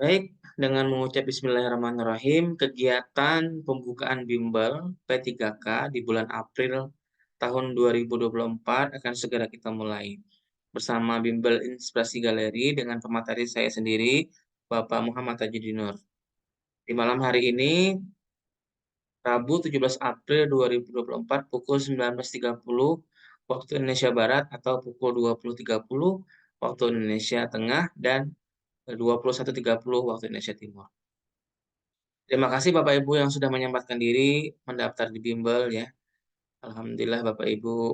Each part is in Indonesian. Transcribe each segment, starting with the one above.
Baik, dengan mengucap Bismillahirrahmanirrahim, kegiatan pembukaan bimbel P3K di bulan April tahun 2024 akan segera kita mulai. Bersama bimbel Inspirasi Galeri dengan pemateri saya sendiri, Bapak Muhammad Tajudinur. Di malam hari ini, Rabu 17 April 2024 pukul 19.30 waktu Indonesia Barat atau pukul 20.30 waktu Indonesia Tengah dan 21.30 waktu Indonesia Timur. Terima kasih Bapak Ibu yang sudah menyempatkan diri mendaftar di bimbel ya. Alhamdulillah Bapak Ibu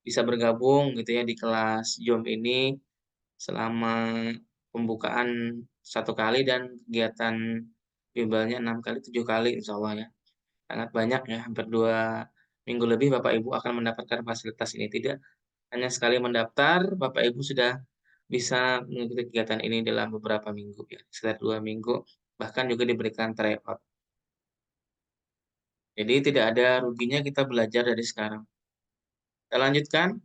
bisa bergabung gitu ya di kelas Zoom ini selama pembukaan 1 kali dan kegiatan bimbelnya 6 kali, 7 kali insya Allah ya. Sangat banyak ya, hampir 2 minggu lebih Bapak Ibu akan mendapatkan fasilitas ini. Tidak hanya sekali mendaftar, Bapak Ibu sudah bisa mengikuti kegiatan ini dalam beberapa minggu ya, sekitar 2 minggu, bahkan juga diberikan tryout. Jadi tidak ada ruginya kita belajar dari sekarang. Kita lanjutkan.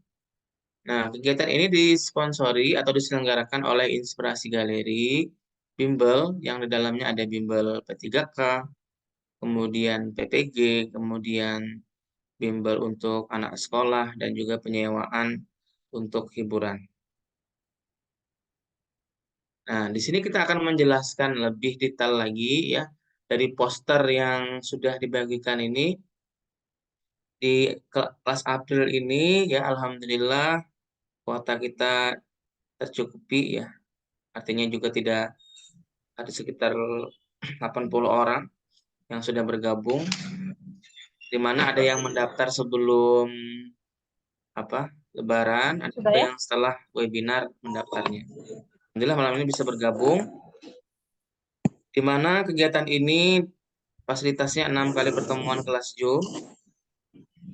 Nah, kegiatan ini disponsori atau diselenggarakan oleh Inspirasi Galeri, bimbel yang di dalamnya ada bimbel P3K, kemudian PPG, kemudian bimbel untuk anak sekolah, dan juga penyewaan untuk hiburan. Nah, di sini kita akan menjelaskan lebih detail lagi ya, dari poster yang sudah dibagikan ini. Di kelas April ini ya alhamdulillah kuota kita tercukupi ya. Artinya juga tidak ada sekitar 80 orang yang sudah bergabung, di mana ada yang mendaftar sebelum Lebaran, ada juga yang setelah webinar mendaftarnya. Alhamdulillah malam ini bisa bergabung, di mana kegiatan ini fasilitasnya 6 kali pertemuan kelas Zoom.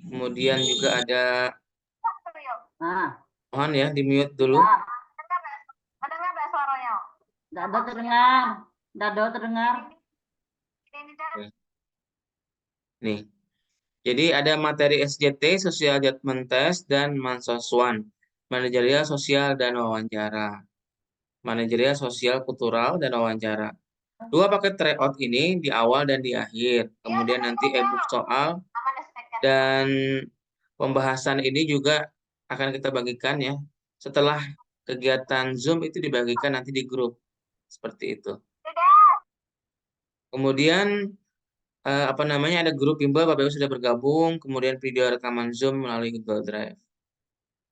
Kemudian juga ada, mohon ya di mute dulu. Dado terdengar. Dado terdengar. Nih. Jadi ada materi SJT, Social Judgment Test, dan Mansoswan, Manajerial Sosial dan Wawancara. Manajerial Sosial Kultural dan Wawancara. 2 paket tryout ini di awal dan di akhir. Kemudian nanti e-book soal dan pembahasan ini juga akan kita bagikan ya. Setelah kegiatan Zoom itu dibagikan nanti di grup. Seperti itu. Kemudian ada grup bimbel, Bapak Ibu sudah bergabung, kemudian video rekaman Zoom melalui Google Drive.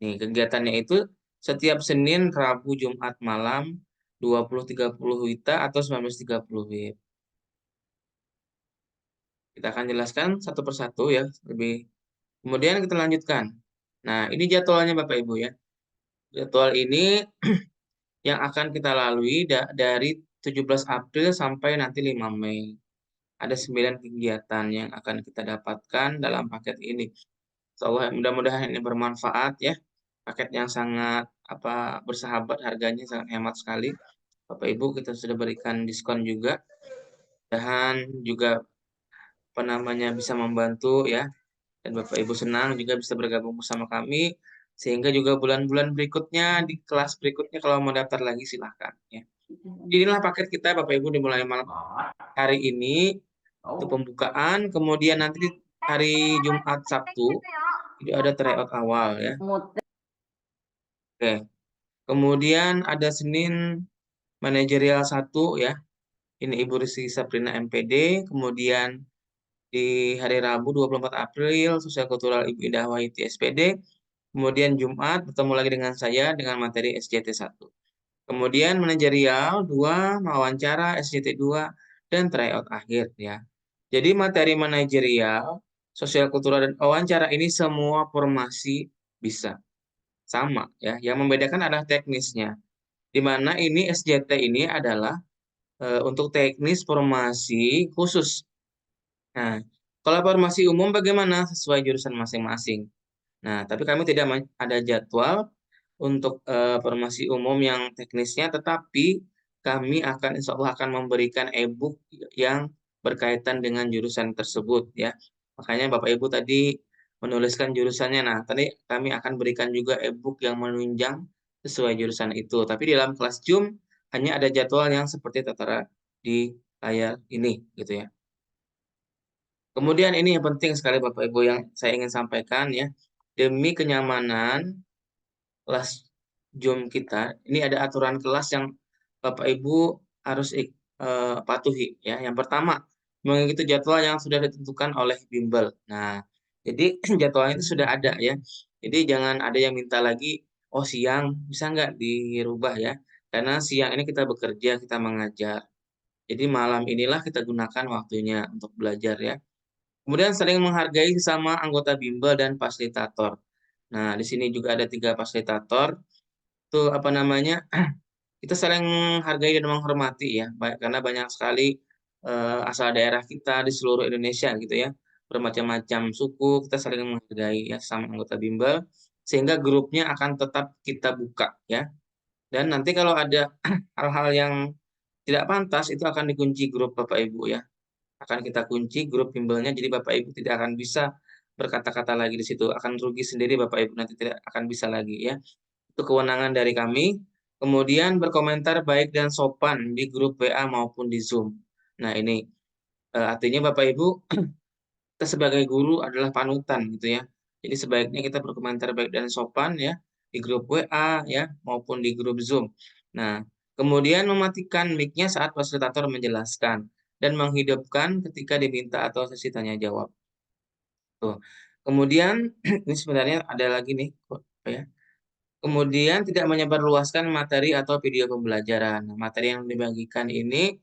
Nih, kegiatannya itu setiap Senin, Rabu, Jumat malam 20.30 WITA atau 19.30 WIB. Kita akan jelaskan satu persatu ya, lebih. Kemudian kita lanjutkan. Nah, ini jadwalnya Bapak Ibu ya. Jadwal ini yang akan kita lalui dari 17 April sampai nanti 5 Mei. Ada 9 kegiatan yang akan kita dapatkan dalam paket ini. Insyaallah mudah-mudahan ini bermanfaat ya. Paket yang sangat bersahabat, harganya sangat hemat sekali. Bapak Ibu kita sudah berikan diskon juga. Dan juga bisa membantu ya. Dan Bapak Ibu senang juga bisa bergabung bersama kami sehingga juga bulan-bulan berikutnya di kelas berikutnya kalau mau daftar lagi silahkan ya. Inilah paket kita Bapak Ibu dimulai malam hari ini untuk pembukaan, kemudian nanti hari Jumat Sabtu itu ada tryout awal ya. Oke. Kemudian ada Senin manajerial 1 ya. Ini Ibu Rizky Sabrina MPD, kemudian di hari Rabu 24 April sosial kultural Ibu Indah Wahiti SPD. Kemudian Jumat bertemu lagi dengan saya dengan materi SJT 1. Kemudian manajerial 2, wawancara SJT 2 dan tryout akhir ya. Jadi materi manajerial, sosial kultural dan wawancara ini semua formasi bisa. Sama ya. Yang membedakan adalah teknisnya. Di mana ini SJT ini adalah untuk teknis formasi khusus. Nah, kalau formasi umum bagaimana? Sesuai jurusan masing-masing. Nah, tapi kami tidak ada jadwal untuk formasi umum yang teknisnya, tetapi kami insya Allah akan memberikan e-book yang berkaitan dengan jurusan tersebut ya. Makanya Bapak Ibu tadi menuliskan jurusannya. Nah, tadi kami akan berikan juga e-book yang menunjang sesuai jurusan itu. Tapi di dalam kelas Zoom hanya ada jadwal yang seperti tertera di layar ini gitu ya. Kemudian ini yang penting sekali Bapak Ibu yang saya ingin sampaikan ya. Demi kenyamanan kelas Zoom kita, ini ada aturan kelas yang Bapak Ibu harus patuhi ya. Yang pertama, mengikuti jadwal yang sudah ditentukan oleh bimbel. Nah, jadi jadwalnya itu sudah ada ya. Jadi jangan ada yang minta lagi, oh siang bisa nggak dirubah ya? Karena siang ini kita bekerja, kita mengajar. Jadi malam inilah kita gunakan waktunya untuk belajar ya. Kemudian saling menghargai sesama anggota bimbel dan fasilitator. Nah, di sini juga ada 3 fasilitator. Itu apa namanya? Kita saling menghargai dan menghormati ya, karena banyak sekali asal daerah kita di seluruh Indonesia gitu ya. Bermacam-macam suku, kita saling menghargai ya sama anggota bimbel sehingga grupnya akan tetap kita buka ya. Dan nanti kalau ada hal-hal yang tidak pantas itu akan dikunci grup Bapak Ibu ya. Akan kita kunci grup bimbelnya jadi Bapak Ibu tidak akan bisa berkata-kata lagi di situ. Akan rugi sendiri Bapak Ibu nanti tidak akan bisa lagi ya. Itu kewenangan dari kami. Kemudian berkomentar baik dan sopan di grup WA maupun di Zoom. Nah, ini artinya Bapak Ibu, kita sebagai guru adalah panutan gitu ya. Jadi sebaiknya kita berkomentar baik dan sopan ya di grup WA ya maupun di grup Zoom. Nah, kemudian mematikan mic-nya saat fasilitator menjelaskan dan menghidupkan ketika diminta atau sesi tanya jawab. Tuh. Kemudian ini sebenarnya ada lagi nih ya. Kemudian tidak menyebarluaskan materi atau video pembelajaran. Nah, materi yang dibagikan ini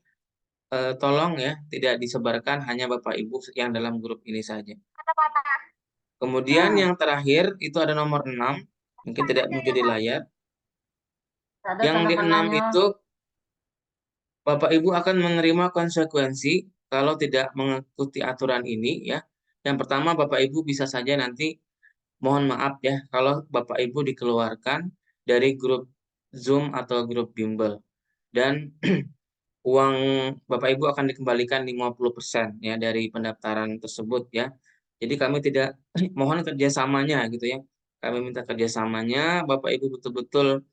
tolong ya tidak disebarkan hanya Bapak Ibu yang dalam grup ini saja. Kemudian Nah, yang terakhir itu ada nomor 6, mungkin tidak muncul di layar. ada Yang di 6 teleponannya. itu Bapak Ibu akan menerima konsekuensi kalau tidak mengikuti aturan ini ya. Yang pertama Bapak Ibu bisa saja nanti mohon maaf ya kalau Bapak Ibu dikeluarkan dari grup Zoom atau grup bimbel dan uang Bapak Ibu akan dikembalikan 50% ya dari pendaftaran tersebut ya. Jadi kami tidak mohon kerjasamanya gitu ya. Kami minta kerjasamanya, Bapak Ibu betul-betul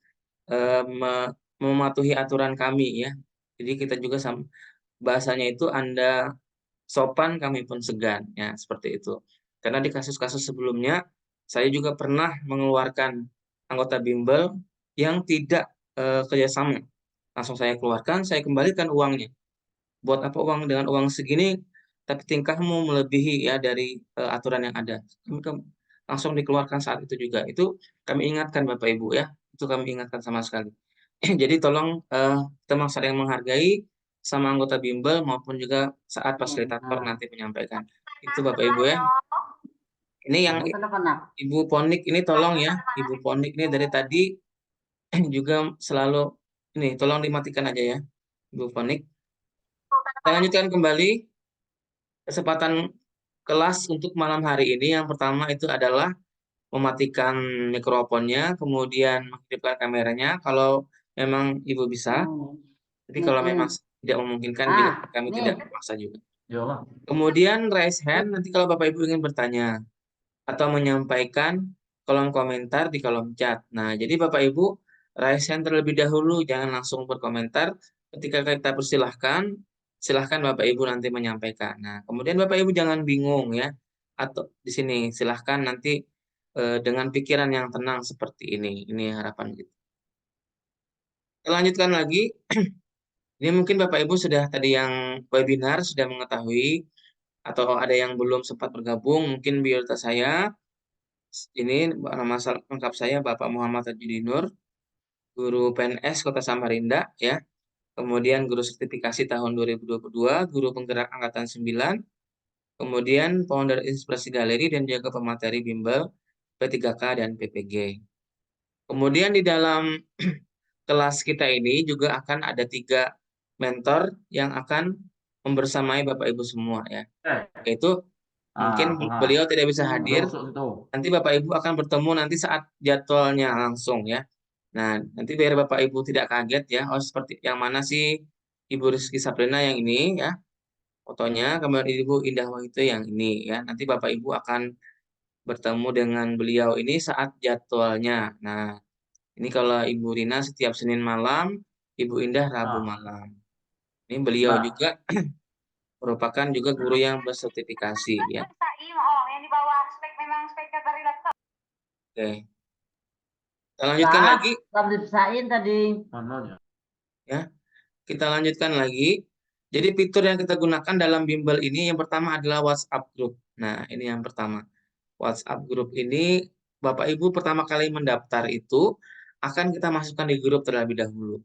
mematuhi aturan kami ya. Jadi kita juga bahasanya itu Anda sopan, kami pun segan ya seperti itu. Karena di kasus-kasus sebelumnya saya juga pernah mengeluarkan anggota bimbel yang tidak kerjasama. Langsung saya keluarkan, saya kembalikan uangnya. Buat apa uang dengan uang segini, tapi tingkahmu melebihi ya dari aturan yang ada. Langsung dikeluarkan saat itu juga. Itu kami ingatkan Bapak Ibu ya. Itu kami ingatkan sama sekali. Jadi tolong kita saling menghargai sama anggota bimbel maupun juga saat fasilitator Nah, nanti menyampaikan. Itu Bapak Ibu ya. Ini yang ada telepon nak. Ibu Ponik ini tolong ya. Ibu Ponik ini dari tadi juga selalu ini tolong dimatikan aja ya. Ibu Ponik. Kita lanjutkan kembali kesempatan kelas untuk malam hari ini. Yang pertama itu adalah mematikan mikrofonnya, kemudian menghidupkan kameranya kalau memang Ibu bisa. Hmm. Jadi Nih, kalau nih. memang tidak memungkinkan, Ah, kami nih. tidak memaksa juga. Kemudian raise hand nanti kalau Bapak Ibu ingin bertanya atau menyampaikan kolom komentar di kolom chat. Nah, jadi Bapak Ibu raise hand terlebih dahulu, jangan langsung berkomentar. Ketika kita persilahkan, silahkan Bapak Ibu nanti menyampaikan. Nah, kemudian Bapak Ibu jangan bingung ya, atau di sini silahkan nanti dengan pikiran yang tenang seperti ini. Ini harapan kita. Kita lanjutkan lagi. Ini mungkin Bapak Ibu sudah tadi yang webinar sudah mengetahui atau ada yang belum sempat bergabung, mungkin biodata saya. Ini nama lengkap saya Bapak Muhammad Tajudinur, guru PNS Kota Samarinda ya. Kemudian guru sertifikasi tahun 2022, guru penggerak angkatan 9, kemudian founder Inspirasi Galeri dan juga pemateri bimbel P3K dan PPG. Kemudian di dalam kelas kita ini juga akan ada 3 mentor yang akan membersamai Bapak Ibu semua ya. Yaitu mungkin beliau tidak bisa hadir, nanti Bapak Ibu akan bertemu nanti saat jadwalnya langsung ya. Nah, nanti biar Bapak Ibu tidak kaget ya, oh seperti yang mana sih Ibu Rizky Sabrina yang ini ya, fotonya, kemudian Ibu Indah Wahyu yang ini ya. Nanti Bapak Ibu akan bertemu dengan beliau ini saat jadwalnya. Nah, ini kalau Ibu Rina setiap Senin malam Ibu Indah Rabu malam. Ini beliau juga merupakan juga guru yang bersertifikasi ya. Yang di bawah spek memang spek dari laptop. Oke. Kita lanjutkan lagi. Belum dipisahin tadi. Ya. Kita lanjutkan lagi. Jadi fitur yang kita gunakan dalam bimbel ini yang pertama adalah WhatsApp Group. Nah, ini yang pertama. WhatsApp Group ini Bapak Ibu pertama kali mendaftar itu akan kita masukkan di grup terlebih dahulu.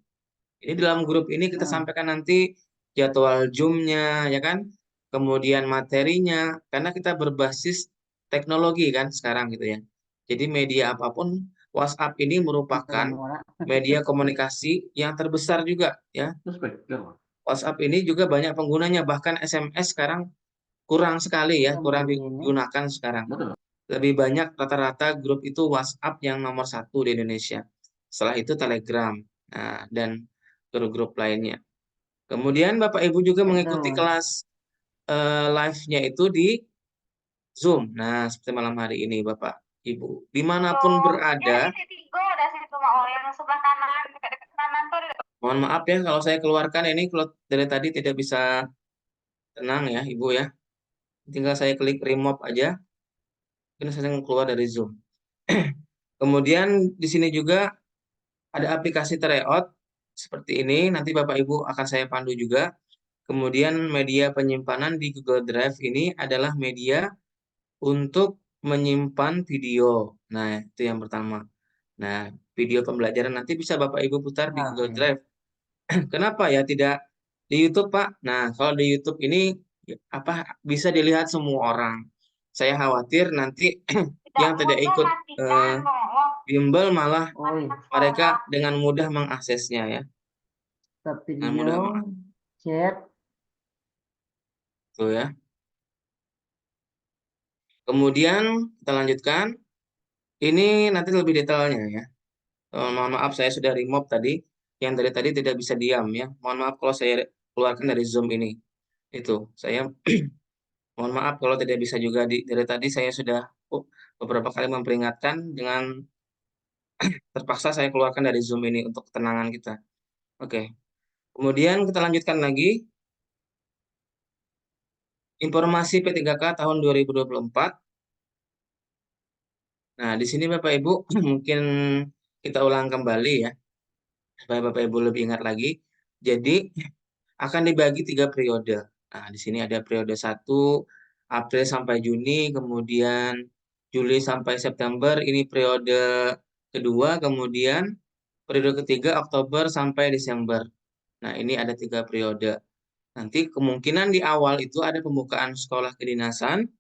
Ini dalam grup ini kita sampaikan nanti jadwal Zoom-nya, ya kan? Kemudian materinya, karena kita berbasis teknologi kan sekarang gitu ya. Jadi media apapun, WhatsApp ini merupakan media komunikasi yang terbesar juga ya. WhatsApp ini juga banyak penggunanya, bahkan SMS sekarang kurang sekali ya, kurang digunakan sekarang. Lebih banyak rata-rata grup itu WhatsApp yang nomor 1 di Indonesia. Setelah itu Telegram, nah, dan grup-grup lainnya. Kemudian Bapak Ibu juga mengikuti kelas live-nya itu di Zoom. Nah, seperti malam hari ini Bapak Ibu, dimanapun berada. Mohon maaf ya kalau saya keluarkan ini, kalau dari tadi tidak bisa tenang ya Ibu ya. Tinggal saya klik remove aja. Ini saya keluar dari Zoom. Kemudian di sini juga ada aplikasi tryout seperti ini. Nanti Bapak Ibu akan saya pandu juga. Kemudian media penyimpanan di Google Drive ini adalah media untuk menyimpan video. Nah, itu yang pertama. Nah, video pembelajaran nanti bisa Bapak Ibu putar di Google Drive. Kenapa ya tidak di YouTube, Pak? Nah, kalau di YouTube ini bisa dilihat semua orang. Saya khawatir nanti yang tidak ikut bimbel malah mereka dengan mudah mengaksesnya ya. Dengan mudah chat. Tuh ya. Kemudian kita lanjutkan. Ini nanti lebih detailnya ya. Mohon maaf saya sudah remove tadi. Yang dari tadi tidak bisa diam ya. Mohon maaf kalau saya keluarkan dari Zoom ini. Itu saya mohon maaf kalau tidak bisa juga dari tadi saya sudah beberapa kali memperingatkan dengan terpaksa saya keluarkan dari Zoom ini untuk ketenangan kita. Oke. Kemudian kita lanjutkan lagi. Informasi P3K tahun 2024. Nah, di sini Bapak Ibu mungkin kita ulang kembali ya, supaya Bapak Ibu lebih ingat lagi. Jadi akan dibagi 3 periode. Nah, di sini ada periode 1 April sampai Juni, kemudian Juli sampai September, ini periode kedua, kemudian periode ketiga Oktober sampai Desember. Nah, ini ada 3 periode. Nanti kemungkinan di awal itu ada pembukaan sekolah kedinasan,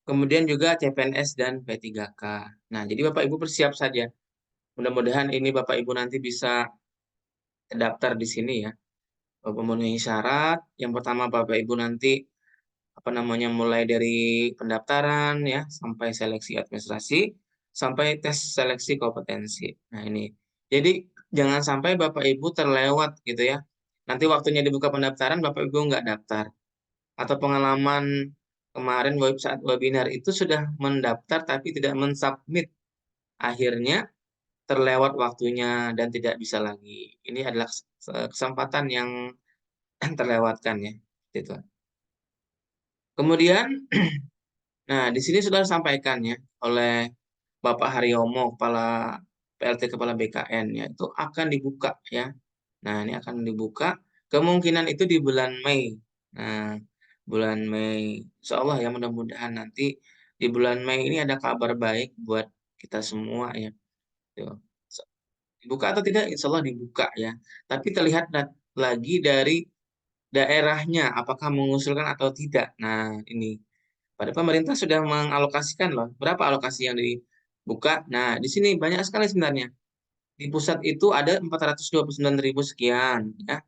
kemudian juga CPNS dan P3K. Nah, jadi Bapak Ibu bersiap saja. Mudah-mudahan ini Bapak Ibu nanti bisa terdaftar di sini ya. Memenuhi syarat. Yang pertama Bapak Ibu nanti mulai dari pendaftaran ya sampai seleksi administrasi sampai tes seleksi kompetensi. Nah, ini. Jadi jangan sampai Bapak Ibu terlewat gitu ya. Nanti waktunya dibuka pendaftaran Bapak Ibu nggak daftar. Atau pengalaman kemarin saat webinar itu sudah mendaftar tapi tidak mensubmit. Akhirnya terlewat waktunya dan tidak bisa lagi. Ini adalah kesempatan yang terlewatkan ya. Gitu. Kemudian, nah di sini sudah disampaikan ya oleh Bapak Haryomo, PLT Kepala BKN ya, itu akan dibuka ya. Nah ini akan dibuka, kemungkinan itu di bulan Mei. Nah bulan Mei, Insya Allah ya mudah-mudahan nanti di bulan Mei ini ada kabar baik buat kita semua ya. Tuh. Dibuka atau tidak, Insya Allah dibuka ya. Tapi terlihat lagi dari daerahnya, apakah mengusulkan atau tidak. Nah, ini. Pada pemerintah sudah mengalokasikan loh. Berapa alokasi yang dibuka? Nah, di sini banyak sekali sebenarnya. Di pusat itu ada 429.000 sekian. Ya.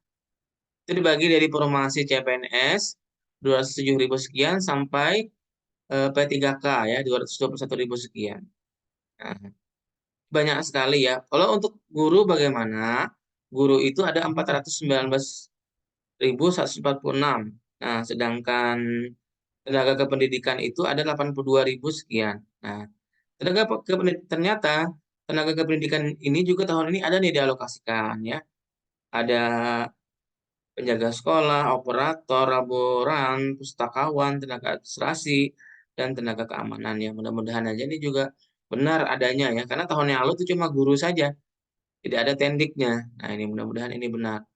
Itu dibagi dari formasi CPNS, 207.000 sekian, sampai P3K ya, 221.000 sekian. Nah, banyak sekali ya. Kalau untuk guru bagaimana? Guru itu ada 419.146. Nah, sedangkan tenaga kependidikan itu ada 82.000 sekian. Nah, ternyata tenaga kependidikan ini juga tahun ini ada nih dialokasikan ya. ada penjaga sekolah, operator, laboran, pustakawan, tenaga administrasi, dan tenaga keamanan ya. Mudah-mudahan aja ini juga benar adanya ya, karena tahun yang lalu itu cuma guru saja, tidak ada tendiknya. Nah ini mudah-mudahan ini benar.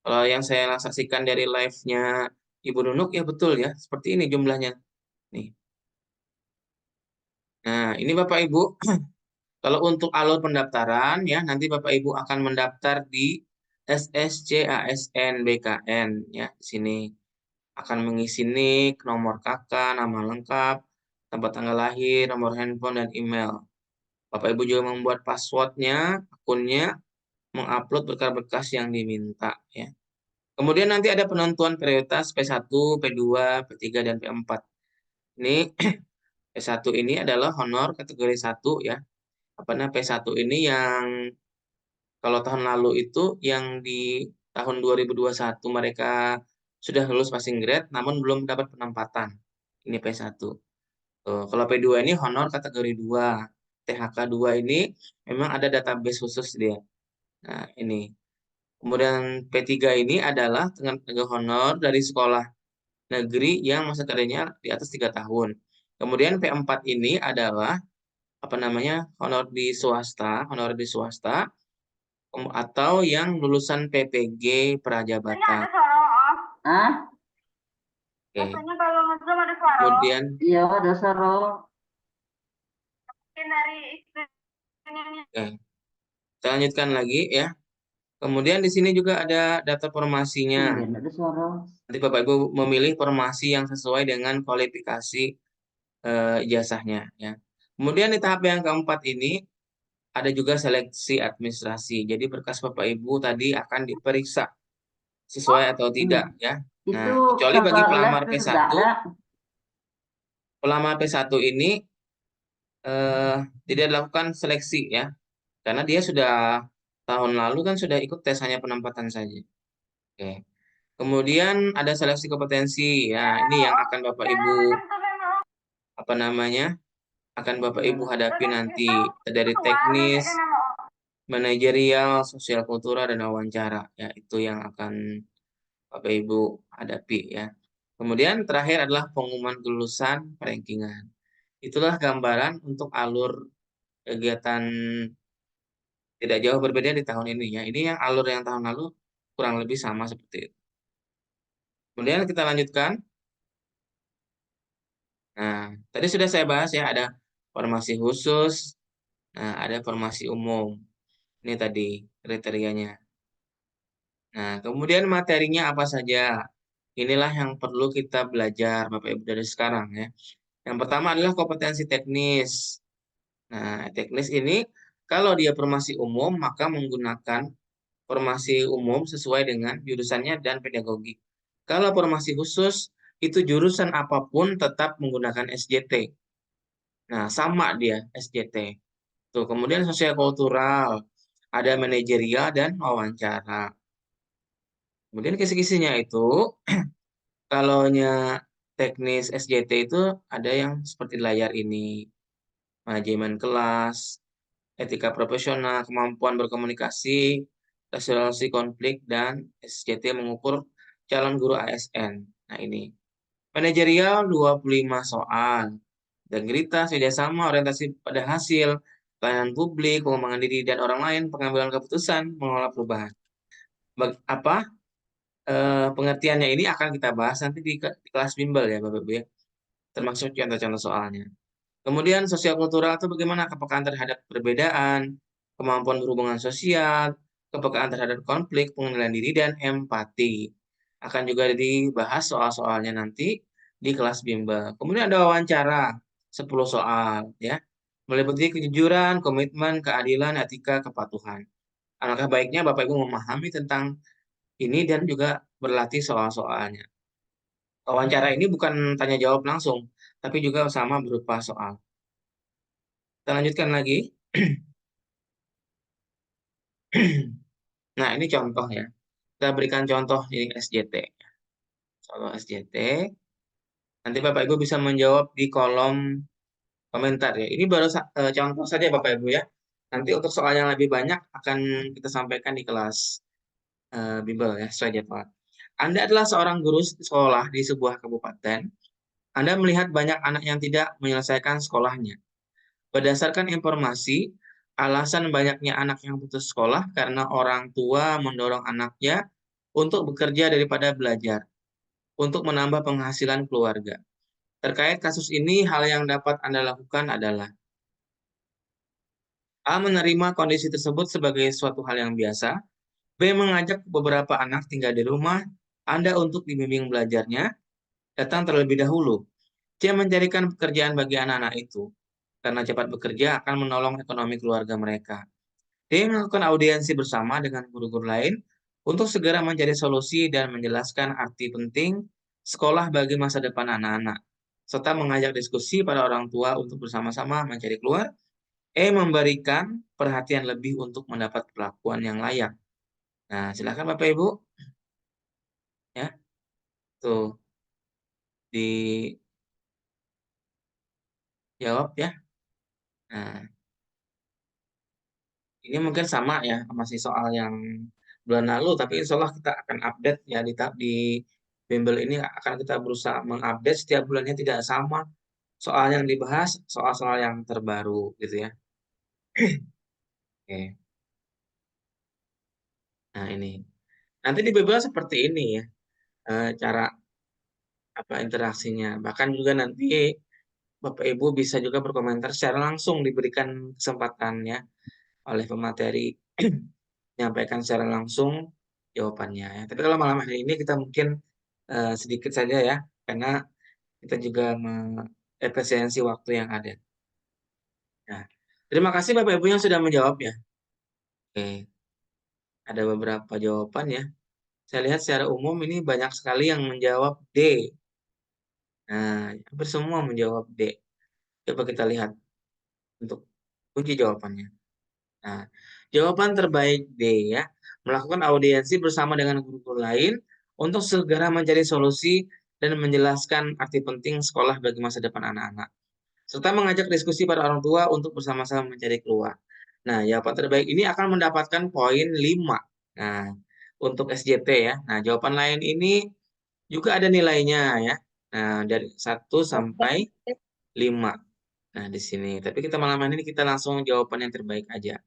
Kalau yang saya saksikan dari live-nya Ibu Nunuk ya betul ya, seperti ini jumlahnya. Nih. Nah ini Bapak Ibu, kalau untuk alur pendaftaran ya nanti Bapak Ibu akan mendaftar di SSC BKN ya di sini. Akan mengisi nik, nomor kakak, nama lengkap, tempat tanggal lahir, nomor handphone, dan email. Bapak Ibu juga membuat passwordnya, akunnya, mengupload berkas-berkas yang diminta. Ya. Kemudian nanti ada penentuan prioritas P1, P2, P3, dan P4. Ini P1 ini adalah honor kategori 1 ya. Apanya P1 ini yang kalau tahun lalu itu yang di tahun 2021 mereka sudah lulus passing grade namun belum dapat penempatan. Ini P1. Tuh, kalau P2 ini honor kategori 2. THK 2 ini memang ada database khusus dia. Nah, ini. Kemudian P3 ini adalah tenaga honor dari sekolah negeri yang masa karirnya di atas 3 tahun. Kemudian P4 ini adalah apa namanya? Honor di swasta atau yang lulusan PPG Prajabatan. Ada suara off. Hah? Oke. Biasanya kalau ngezoom ada suara. Kemudian Iya, ada suara. Mungkin dari screen-nya. oke. Kita lanjutkan lagi ya. Kemudian di sini juga ada data formasinya. Ada suara. Nanti Bapak Ibu memilih formasi yang sesuai dengan kualifikasi ijazahnya ya. Kemudian di tahap yang keempat ini ada juga seleksi administrasi. Jadi berkas Bapak Ibu tadi akan diperiksa sesuai atau tidak ya. Itu Nah, kecuali bagi sampai pelamar live sudah P1, ada. pelamar P1 ini tidak dilakukan seleksi ya. Karena dia sudah tahun lalu kan sudah ikut tes hanya penempatan saja. Oke. Kemudian ada seleksi kompetensi. Ya, ini yang akan Bapak Ibu apa namanya? Akan Bapak Ibu hadapi nanti dari teknis, manajerial, sosial kultural dan wawancara. Ya, itu yang akan Bapak Ibu hadapi ya. Kemudian terakhir adalah pengumuman kelulusan rankingan. Itulah gambaran untuk alur kegiatan tidak jauh berbeda di tahun ini ya. Ini yang alur yang tahun lalu kurang lebih sama seperti itu. Kemudian kita lanjutkan. Nah, tadi sudah saya bahas ya, ada formasi khusus, nah ada formasi umum. Ini tadi kriterianya. Nah, kemudian materinya apa saja? Inilah yang perlu kita belajar Bapak Ibu dari sekarang ya. Yang pertama adalah kompetensi teknis. Nah, teknis ini kalau dia formasi umum maka menggunakan formasi umum sesuai dengan jurusannya dan pedagogi. Kalau formasi khusus itu jurusan apapun tetap menggunakan SJT. Nah, sama dia SJT. Tuh, kemudian sosial kultural, ada manajerial dan wawancara. Kemudian kisi-kisinya itu, kalaunya teknis SJT itu ada yang seperti layar ini, manajemen kelas, etika profesional, kemampuan berkomunikasi, resolusi konflik, dan SJT mengukur calon guru ASN. Nah ini, manajerial 25 soal, integritas, kerjasama, orientasi pada hasil, pelayanan publik, pengembangan diri dan orang lain, pengambilan keputusan, mengelola perubahan. Apa pengertiannya ini akan kita bahas nanti di kelas bimbel ya Bapak Ibu ya, termasuk contoh-contoh soalnya. Kemudian sosial kultural itu bagaimana kepekaan terhadap perbedaan, kemampuan berhubungan sosial, kepekaan terhadap konflik, pengendalian diri, dan empati. Akan juga dibahas soal-soalnya nanti di kelas bimbel. Kemudian ada wawancara, 10 soal ya. Meliputi kejujuran, komitmen, keadilan, etika, kepatuhan. Alangkah baiknya Bapak Ibu memahami tentang ini dan juga berlatih soal-soalnya. Wawancara ini bukan tanya jawab langsung, tapi juga sama berupa soal. Kita lanjutkan lagi. Nah, ini contoh ya. Kita berikan contoh ini SJT. Contoh SJT. Nanti Bapak Ibu bisa menjawab di kolom komentar ya. Ini baru contoh saja Bapak Ibu ya. Nanti untuk soal yang lebih banyak akan kita sampaikan di kelas bimbel ya, sesuai jadwal. Anda adalah seorang guru sekolah di sebuah kabupaten. Anda melihat banyak anak yang tidak menyelesaikan sekolahnya. Berdasarkan informasi, alasan banyaknya anak yang putus sekolah karena orang tua mendorong anaknya untuk bekerja daripada belajar, untuk menambah penghasilan keluarga. Terkait kasus ini, hal yang dapat Anda lakukan adalah A. Menerima kondisi tersebut sebagai suatu hal yang biasa. B. Mengajak beberapa anak tinggal di rumah Anda untuk dibimbing belajarnya, datang terlebih dahulu. C. Mencarikan pekerjaan bagi anak-anak itu, karena cepat bekerja akan menolong ekonomi keluarga mereka. D. Melakukan audiensi bersama dengan guru-guru lain untuk segera mencari solusi dan menjelaskan arti penting sekolah bagi masa depan anak-anak, serta mengajak diskusi pada orang tua untuk bersama-sama mencari keluar. E. Memberikan perhatian lebih untuk mendapat perlakuan yang layak. Nah, silakan Bapak Ibu, ya, tuh dijawab ya. Nah, ini mungkin sama ya, masih soal yang bulan lalu, tapi insya Allah kita akan update ya di bimbel ini akan kita berusaha mengupdate setiap bulannya tidak sama soal yang dibahas, soal-soal yang terbaru gitu ya. Oke. Nah ini, nanti di bimbel seperti ini ya, cara apa interaksinya. Bahkan juga nanti Bapak Ibu bisa juga berkomentar secara langsung, diberikan kesempatannya oleh pemateri menyampaikan secara langsung jawabannya ya. Tapi kalau malam hari ini kita mungkin sedikit saja ya, karena kita juga efisiensi waktu yang ada. Nah, terima kasih Bapak Ibu yang sudah menjawab ya. Oke, ada beberapa jawaban ya. Saya lihat secara umum ini banyak sekali yang menjawab D. Nah, hampir semua menjawab D. Coba kita lihat untuk kunci jawabannya. Nah, jawaban terbaik D ya, melakukan audiensi bersama dengan guru-guru lain untuk segera mencari solusi dan menjelaskan arti penting sekolah bagi masa depan anak-anak, serta mengajak diskusi para orang tua untuk bersama-sama mencari keluar. Nah, jawaban terbaik ini akan mendapatkan poin 5. Nah, untuk SJT ya. Nah, jawaban lain ini juga ada nilainya ya. Nah, dari 1 sampai 5. Nah, di sini. Tapi kita malam ini kita langsung jawaban yang terbaik aja.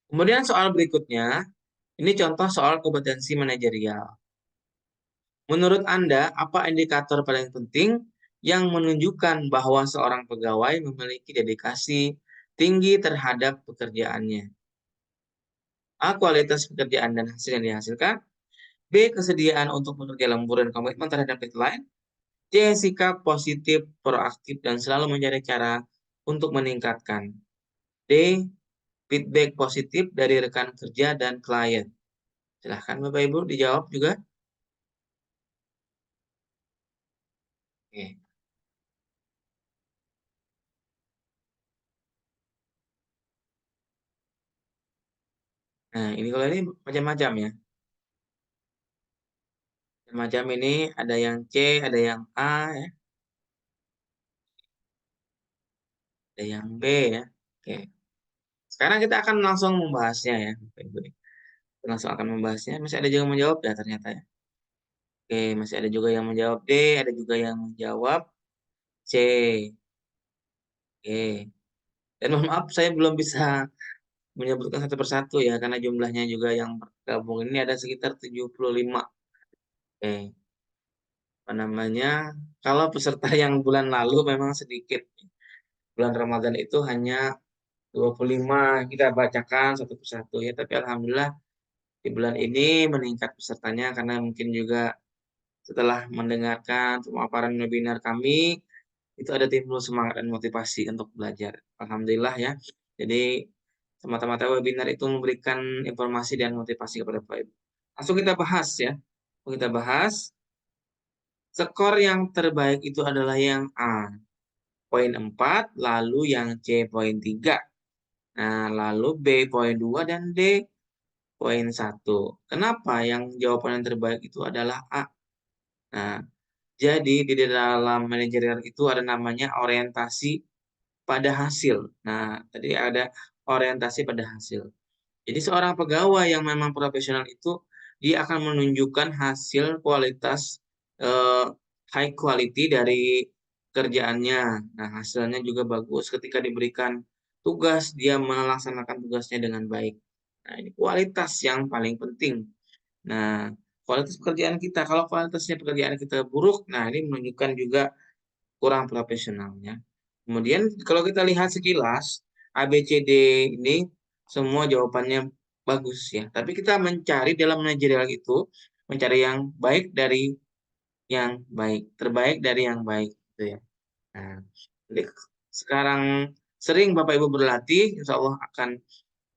Kemudian soal berikutnya, ini contoh soal kompetensi manajerial. Menurut Anda, apa indikator paling penting yang menunjukkan bahwa seorang pegawai memiliki dedikasi tinggi terhadap pekerjaannya? A. Kualitas pekerjaan dan hasil yang dihasilkan. B. Kesediaan untuk bekerja lembur dan komitmen terhadap deadline. C. Sikap positif, proaktif, dan selalu mencari cara untuk meningkatkan. D. Feedback positif dari rekan kerja dan klien. Silahkan Bapak Ibu dijawab juga. Oke. Nah, ini kalau ini macam-macam ya. Macam ini ada yang C, ada yang A ya, ada yang B ya. Oke. Sekarang kita akan langsung membahasnya ya, Bapak Ibu. Kita langsung akan membahasnya. Masih ada juga yang menjawab ya ternyata ya. Oke, masih ada juga yang menjawab D, ada juga yang menjawab C. Oke. Dan mohon maaf saya belum bisa menyebutkan satu persatu ya, karena jumlahnya juga yang bergabung ini ada sekitar 75. Oke. Apa namanya? Kalau peserta yang bulan lalu memang sedikit. Bulan Ramadan itu hanya 25 kita bacakan satu persatu ya, tapi alhamdulillah di bulan ini meningkat pesertanya karena mungkin juga setelah mendengarkan pemaparan webinar kami itu ada timbul semangat dan motivasi untuk belajar. Alhamdulillah ya. Jadi semata-mata webinar itu memberikan informasi dan motivasi kepada Bapak Ibu. Langsung kita bahas ya. Kita bahas skor yang terbaik itu adalah yang A, poin 4, lalu yang C poin 3. Nah, lalu B poin 2 dan D poin 1. Kenapa yang jawaban yang terbaik itu adalah A? Nah, jadi di dalam manajerial itu ada namanya orientasi pada hasil. Nah, tadi ada orientasi pada hasil. Jadi seorang pegawai yang memang profesional itu dia akan menunjukkan hasil kualitas eh, high quality dari kerjaannya. Nah, hasilnya juga bagus ketika diberikan tugas, dia melaksanakan tugasnya dengan baik. Nah, ini kualitas yang paling penting. Nah, kualitas pekerjaan kita, kalau kualitasnya pekerjaan kita buruk, nah ini menunjukkan juga kurang profesionalnya. Kemudian kalau kita lihat sekilas, A, B, C, D ini semua jawabannya bagus ya. Tapi kita mencari dalam manajerial itu, mencari yang baik dari yang baik, terbaik dari yang baik gitu ya. Nah, jadi sekarang sering Bapak Ibu berlatih, insya Allah akan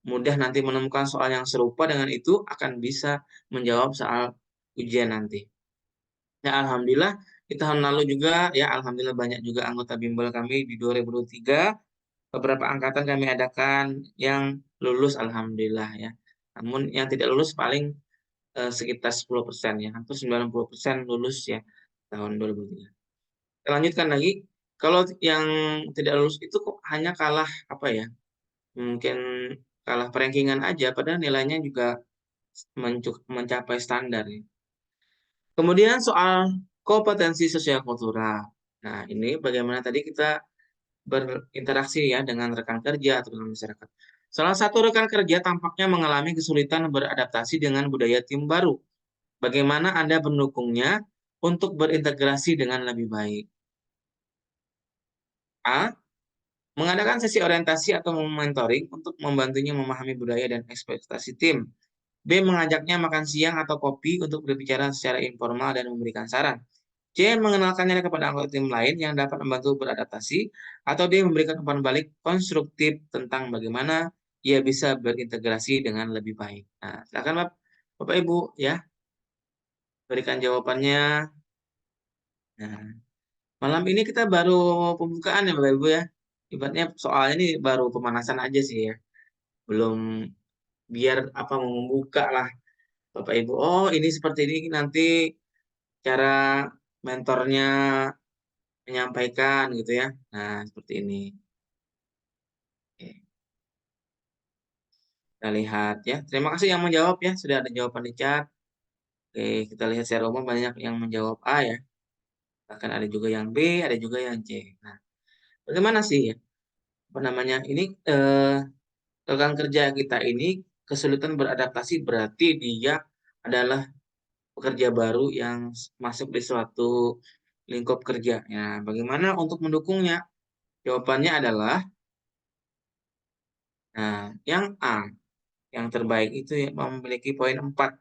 mudah nanti menemukan soal yang serupa dengan itu akan bisa menjawab soal ujian nanti. Ya, alhamdulillah di tahun lalu juga ya alhamdulillah banyak juga anggota bimbel kami di 2023 beberapa angkatan kami adakan yang lulus alhamdulillah ya. Namun yang tidak lulus paling sekitar 10% ya, hampir 90% lulus ya tahun 2003. Kita lanjutkan lagi. Kalau yang tidak lulus itu kok hanya kalah apa ya? Mungkin kalah perankingan aja padahal nilainya juga mencapai standar ya. Kemudian soal kompetensi sosial kultural. Nah, ini bagaimana tadi kita berinteraksi ya dengan rekan kerja atau dengan masyarakat. Salah satu rekan kerja tampaknya mengalami kesulitan beradaptasi dengan budaya tim baru. Bagaimana Anda mendukungnya untuk berintegrasi dengan lebih baik? A. Mengadakan sesi orientasi atau mentoring untuk membantunya memahami budaya dan ekspektasi tim. B. Mengajaknya makan siang atau kopi untuk berbicara secara informal dan memberikan saran. C. Mengenalkannya kepada anggota tim lain yang dapat membantu beradaptasi, atau D. Memberikan umpan balik konstruktif tentang bagaimana ia bisa berintegrasi dengan lebih baik. Nah, silakan Bapak Ibu ya, berikan jawabannya. Nah, malam ini kita baru pembukaan ya Bapak Ibu ya. Ibaratnya soalnya ini baru pemanasan aja sih ya. Belum biar apa membuka lah Bapak Ibu. Oh, ini seperti ini nanti cara mentornya menyampaikan gitu ya. Nah, seperti ini. Oke, kita lihat ya. Terima kasih yang menjawab ya. Sudah ada jawaban di chat. Oke, kita lihat secara umum banyak yang menjawab A ya. Bahkan ada juga yang B, ada juga yang C. Nah, bagaimana sih ya? Apa namanya? Ini rekan kerja kita ini kesulitan beradaptasi berarti dia adalah pekerja baru yang masuk di suatu lingkup kerja. Ya, bagaimana untuk mendukungnya? Jawabannya adalah, nah, yang A, yang terbaik itu yang memiliki poin 4.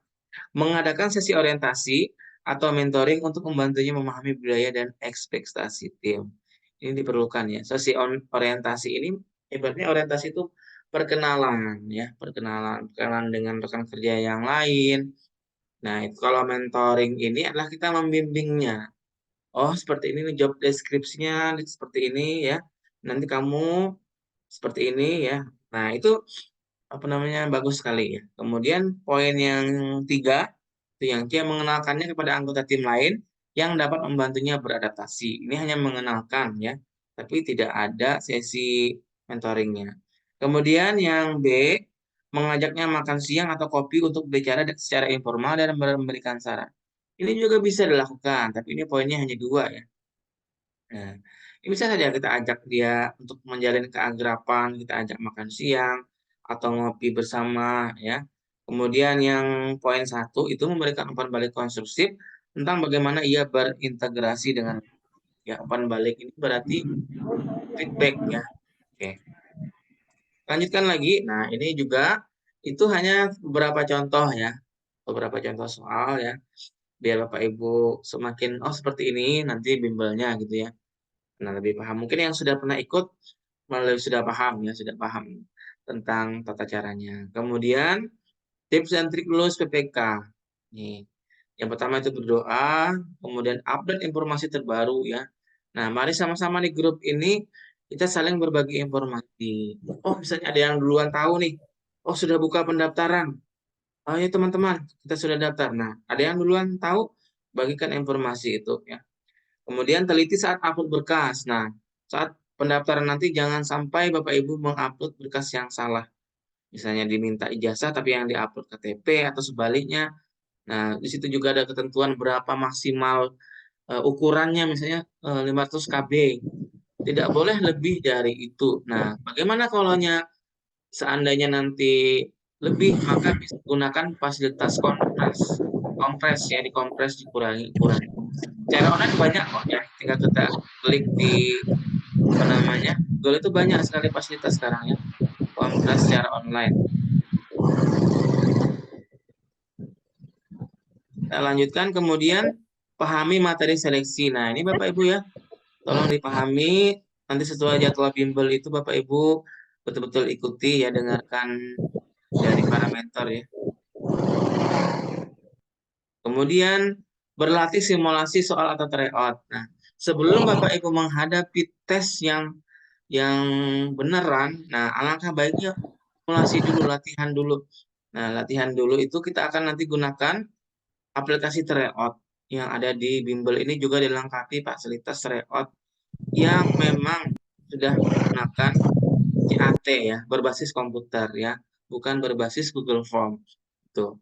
Mengadakan sesi orientasi atau mentoring untuk membantunya memahami budaya dan ekspektasi tim. Ini diperlukan ya. Sesi orientasi ini, ibaratnya orientasi itu perkenalan ya, perkenalan dengan rekan kerja yang lain. Nah, itu kalau mentoring ini adalah kita membimbingnya. Oh, seperti ini nih job deskripsinya, seperti ini ya. Nanti kamu seperti ini ya. Nah, itu apa namanya bagus sekali ya. Kemudian poin yang 3 itu yang dia mengenalkannya kepada anggota tim lain yang dapat membantunya beradaptasi. Ini hanya mengenalkan ya, tapi tidak ada sesi mentoringnya. Kemudian yang B, mengajaknya makan siang atau kopi untuk bicara secara informal dan memberikan saran. Ini juga bisa dilakukan, tapi ini poinnya hanya 2 ya. Nah, ini bisa saja kita ajak dia untuk menjalin keagrapan, kita ajak makan siang atau ngopi bersama ya. Kemudian yang poin 1 itu memberikan umpan balik konstruktif tentang bagaimana ia berintegrasi dengan ya umpan balik ini berarti feedback ya. Oke. Lanjutkan lagi. Nah, ini juga itu hanya beberapa contoh ya. Beberapa contoh soal ya. Biar Bapak Ibu semakin oh seperti ini nanti bimbelnya gitu ya. Nah, lebih paham. Mungkin yang sudah pernah ikut malah sudah paham ya, sudah paham tentang tata caranya. Kemudian tips dan trik lulus PPK. Nih, yang pertama itu berdoa, kemudian update informasi terbaru ya. Nah, mari sama-sama di grup ini kita saling berbagi informasi. Oh, misalnya ada yang duluan tahu nih. Oh, sudah buka pendaftaran. Oh ya teman-teman, kita sudah daftar. Nah, ada yang duluan tahu, bagikan informasi itu ya. Kemudian teliti saat upload berkas. Nah, saat pendaftaran nanti jangan sampai Bapak Ibu mengupload berkas yang salah. Misalnya diminta ijazah tapi yang diupload KTP atau sebaliknya. Nah, di situ juga ada ketentuan berapa maksimal ukurannya, misalnya 500 KB. Tidak boleh lebih dari itu. Nah, bagaimana kalau seandainya nanti lebih, maka bisa gunakan fasilitas kompres. Kompres ya, dikompres, kurangi. Cara online banyak kok ya, tinggal kita klik di apa namanya, Google itu banyak sekali fasilitas sekarang ya, kompres secara online. Kita lanjutkan, kemudian pahami materi seleksi. Nah, ini Bapak Ibu ya, tolong dipahami, nanti setelah jadwal bimbel itu Bapak Ibu betul-betul ikuti ya, dengarkan dari para mentor ya. Kemudian berlatih simulasi soal atau tryout. Nah, sebelum Bapak Ibu menghadapi tes yang beneran, nah alangkah baiknya simulasi dulu, latihan dulu. Nah, latihan dulu itu kita akan nanti gunakan aplikasi tryout yang ada di bimbel ini, juga dilengkapi fasilitas tryout yang memang sudah menggunakan CAT ya, berbasis komputer ya, bukan berbasis Google Form. Tuh.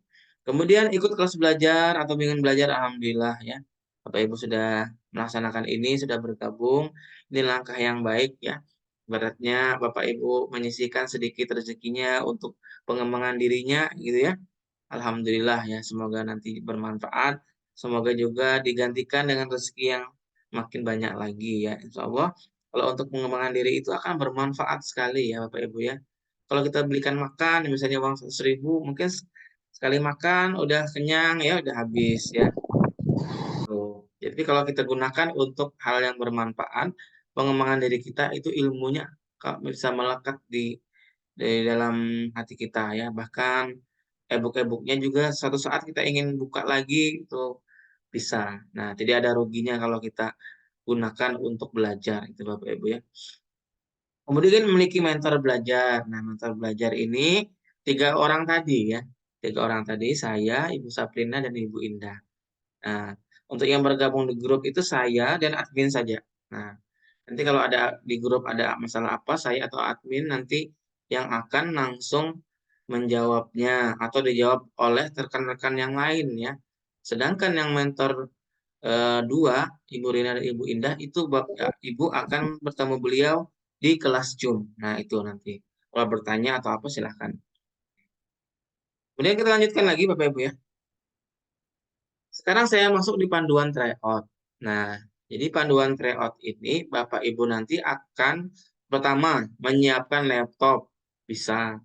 Kemudian ikut kelas belajar atau bimbingan belajar, alhamdulillah ya. Bapak Ibu sudah melaksanakan ini, sudah bergabung. Ini langkah yang baik ya. Beratnya Bapak Ibu menyisihkan sedikit rezekinya untuk pengembangan dirinya gitu ya. Alhamdulillah ya, semoga nanti bermanfaat. Semoga juga digantikan dengan rezeki yang makin banyak lagi ya. Insya Allah, kalau untuk pengembangan diri itu akan bermanfaat sekali ya Bapak Ibu ya. Kalau kita belikan makan, misalnya uang 100.000, mungkin sekali makan udah kenyang ya, udah habis ya. Tuh. Jadi kalau kita gunakan untuk hal yang bermanfaat, pengembangan diri kita itu ilmunya bisa melekat di dalam hati kita ya. Bahkan e-book-nya juga suatu saat kita ingin buka lagi itu bisa. Nah, tidak ada ruginya kalau kita gunakan untuk belajar itu Bapak Ibu ya. Kemudian memiliki mentor belajar. Nah, mentor belajar ini 3 orang tadi ya. 3 orang tadi, saya, Ibu Saprina, dan Ibu Indah. Nah, untuk yang bergabung di grup itu saya dan admin saja. Nah, nanti kalau ada di grup ada masalah apa, saya atau admin nanti yang akan langsung menjawabnya atau dijawab oleh rekan-rekan yang lain ya. Sedangkan yang mentor 2, Ibu Rina dan Ibu Indah itu ya, Ibu akan bertemu beliau di kelas Zoom. Nah, itu nanti. Kalau bertanya atau apa silahkan. Kemudian kita lanjutkan lagi Bapak Ibu ya. Sekarang saya masuk di panduan tryout. Nah, jadi panduan tryout ini Bapak Ibu nanti akan pertama menyiapkan laptop bisa,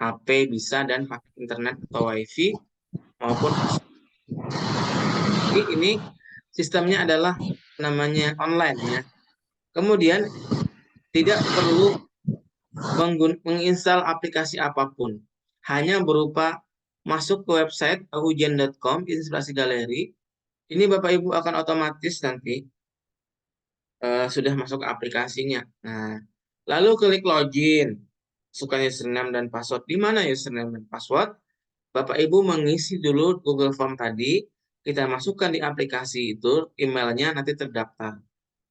HP bisa, dan pakai internet atau WiFi maupun ini sistemnya adalah namanya online ya. Kemudian tidak perlu menginstal aplikasi apapun, hanya berupa masuk ke website ujian.com, inspirasi galeri. Ini Bapak Ibu akan otomatis nanti sudah masuk ke aplikasinya. Nah, lalu klik login, masukkan username dan password. Di mana username dan password? Bapak Ibu mengisi dulu Google Form tadi, kita masukkan di aplikasi itu, emailnya nanti terdaftar,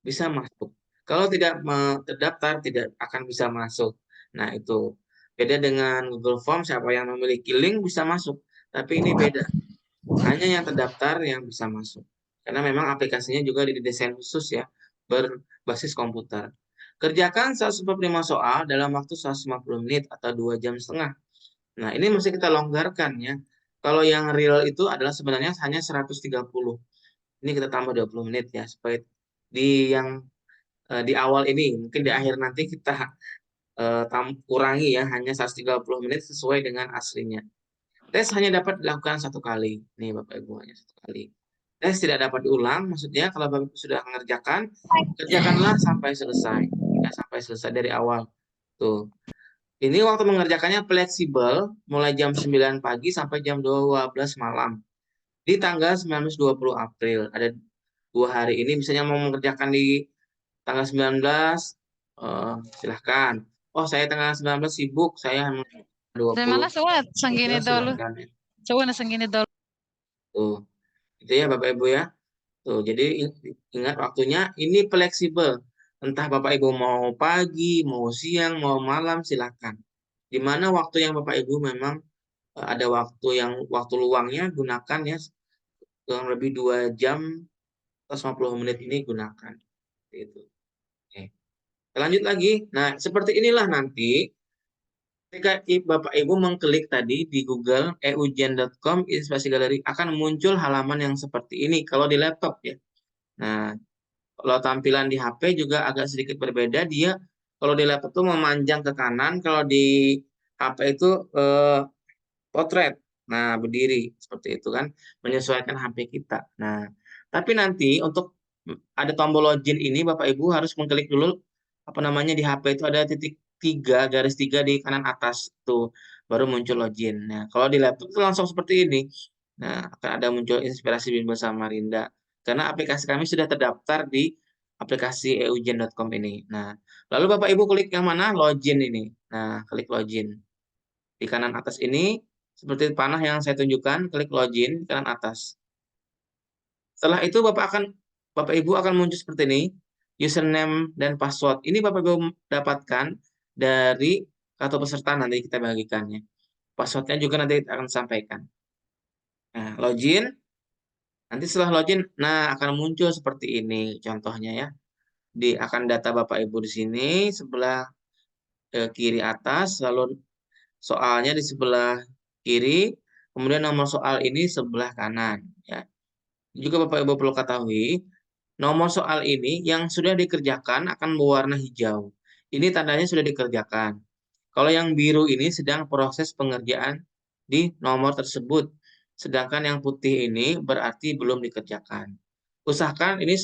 bisa masuk. Kalau tidak terdaftar, tidak akan bisa masuk. Nah, itu beda dengan Google Form, siapa yang memiliki link bisa masuk, tapi ini beda. Hanya yang terdaftar yang bisa masuk. Karena memang aplikasinya juga didesain khusus ya, berbasis komputer. Kerjakan 145 soal dalam waktu 150 menit atau 2,5 jam. Nah, ini mesti kita longgarkan ya. Kalau yang real itu adalah sebenarnya hanya 130. Ini kita tambah 20 menit ya, supaya di awal ini, mungkin di akhir nanti kita kurangi ya, hanya 130 menit sesuai dengan aslinya. Tes hanya dapat dilakukan 1 kali. Nih Bapak Ibu, hanya 1 kali. Tes tidak dapat diulang, maksudnya kalau Bapak Ibu sudah mengerjakan, kerjakanlah sampai selesai. Ya, sampai selesai dari awal. Tuh. Ini waktu mengerjakannya fleksibel, mulai jam 9 pagi sampai jam 12 malam. Di tanggal 19-20 April. Ada 2 hari ini, misalnya mau mengerjakan di tanggal 19, silahkan. Oh, saya tanggal 19 sibuk, saya De 20. malas suat sanggini dolo. Silahkan. Coba na sanggini dolo. Tuh, itu ya Bapak Ibu ya. Tuh, jadi ingat waktunya ini fleksibel. Entah Bapak Ibu mau pagi, mau siang, mau malam, silakan. Di mana waktu yang Bapak Ibu memang ada waktu luangnya gunakan ya, kurang lebih 2 jam atau 50 menit ini gunakan. Gitu. Oke. Kita lanjut lagi. Nah, seperti inilah nanti ketika Bapak Ibu mengklik tadi di Google eugen.com Inspirasi Galeri akan muncul halaman yang seperti ini kalau di laptop ya. Nah, kalau tampilan di HP juga agak sedikit berbeda. Dia kalau di laptop tuh memanjang ke kanan, kalau di HP itu potret. Nah, berdiri seperti itu kan, menyesuaikan HP kita. Nah, tapi nanti untuk ada tombol login ini Bapak Ibu harus mengklik dulu apa namanya di HP itu ada titik 3, garis 3 di kanan atas tuh, baru muncul login. Nah, kalau di laptop itu langsung seperti ini. Nah, akan ada muncul Inspirasi Bimbo Samarinda. Karena aplikasi kami sudah terdaftar di aplikasi eugen.com ini. Nah, lalu Bapak Ibu klik yang mana? Login ini. Nah, klik login. Di kanan atas ini, seperti panah yang saya tunjukkan, klik login di kanan atas. Setelah itu Bapak Ibu akan muncul seperti ini, username dan password. Ini Bapak Ibu dapatkan dari kartu peserta nanti kita bagikannya. Passwordnya juga nanti kita akan sampaikan. Nah, login. Nanti setelah login, nah akan muncul seperti ini contohnya ya. Akan data Bapak Ibu di sini sebelah kiri atas, lalu soalnya di sebelah kiri, kemudian nomor soal ini sebelah kanan ya. Juga Bapak Ibu perlu ketahui, nomor soal ini yang sudah dikerjakan akan berwarna hijau. Ini tandanya sudah dikerjakan. Kalau yang biru ini sedang proses pengerjaan di nomor tersebut. Sedangkan yang putih ini berarti belum dikerjakan. Usahakan ini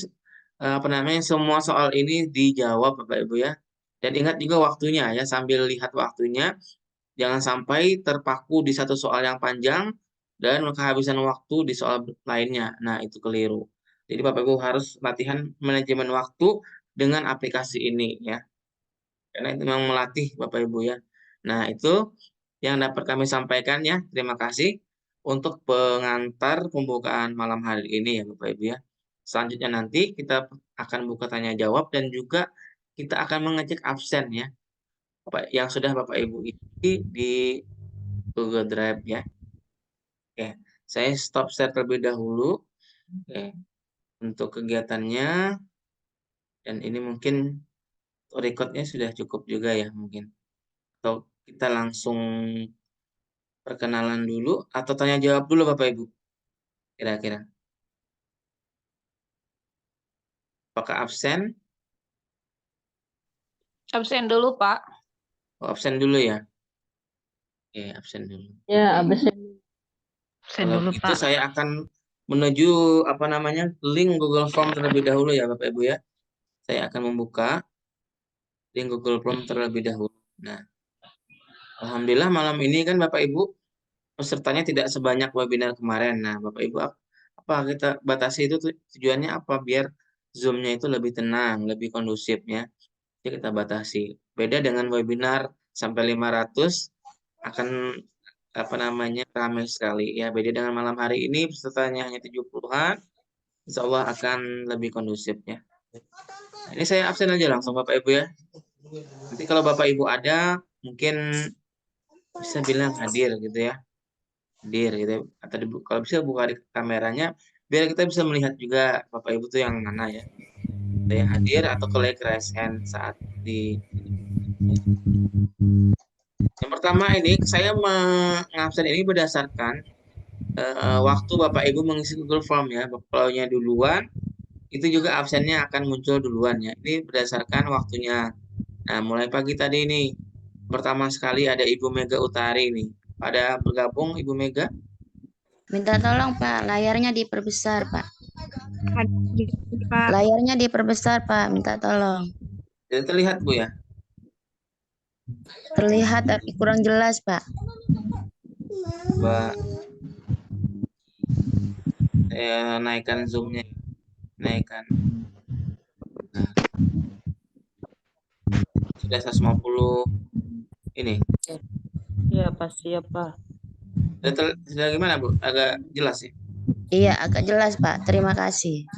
apa namanya semua soal ini dijawab Bapak Ibu ya. Dan ingat juga waktunya ya, sambil lihat waktunya. Jangan sampai terpaku di satu soal yang panjang dan kehabisan waktu di soal lainnya. Nah, itu keliru. Jadi Bapak Ibu harus latihan manajemen waktu dengan aplikasi ini ya. Karena itu memang melatih Bapak Ibu ya. Nah, itu yang dapat kami sampaikan ya. Terima kasih untuk pengantar pembukaan malam hari ini ya Bapak Ibu ya. Selanjutnya nanti kita akan buka tanya jawab dan juga kita akan mengecek absen ya. Yang sudah Bapak Ibu isi di Google Drive ya. Oke, saya stop share terlebih dahulu. Oke, untuk kegiatannya dan ini mungkin recordnya sudah cukup juga ya mungkin. Atau kita langsung perkenalan dulu atau tanya jawab dulu Bapak Ibu. Kira-kira. Apakah absen? Absen dulu, Pak. Oh, absen dulu ya. Oke, absen dulu. Ya, absen. Absen Kalau dulu, begitu Pak. saya akan menuju apa namanya link Google Form terlebih dahulu ya Bapak Ibu ya. Saya akan membuka link Google Form terlebih dahulu. Nah, alhamdulillah malam ini kan Bapak Ibu pesertanya tidak sebanyak webinar kemarin. Nah, Bapak Ibu apa kita batasi itu tujuannya apa biar Zoom-nya itu lebih tenang, lebih kondusif ya. Jadi kita batasi. Beda dengan webinar sampai 500 akan apa namanya ramai sekali ya. Beda dengan malam hari ini pesertanya hanya 70-an, insya Allah akan lebih kondusif ya. Nah, ini saya absen aja langsung Bapak Ibu ya. Nanti kalau Bapak Ibu ada mungkin bisa bilang hadir gitu ya. Hadir gitu ya. Atau kalau bisa buka di kameranya biar kita bisa melihat juga Bapak Ibu tuh yang mana ya. Ada yang hadir atau klik raise hand saat di yang pertama ini saya mengabsen ini berdasarkan waktu Bapak Ibu mengisi Google Form ya. Kalau nya duluan itu juga absennya akan muncul duluan ya. Ini berdasarkan waktunya. Nah, mulai pagi tadi ini pertama sekali ada Ibu Mega Utari nih. Pada bergabung Ibu Mega? Minta tolong Pak, layarnya diperbesar Pak. Pak. Layarnya diperbesar Pak, minta tolong. Tidak terlihat Bu ya? Terlihat tapi kurang jelas Pak. Coba saya naikkan zoomnya, naikkan. Nah, sudah 150 ini. Iya, pasti ya, Pak. Sudah gimana Bu? Agak jelas ya? Iya, agak jelas Pak. Terima kasih.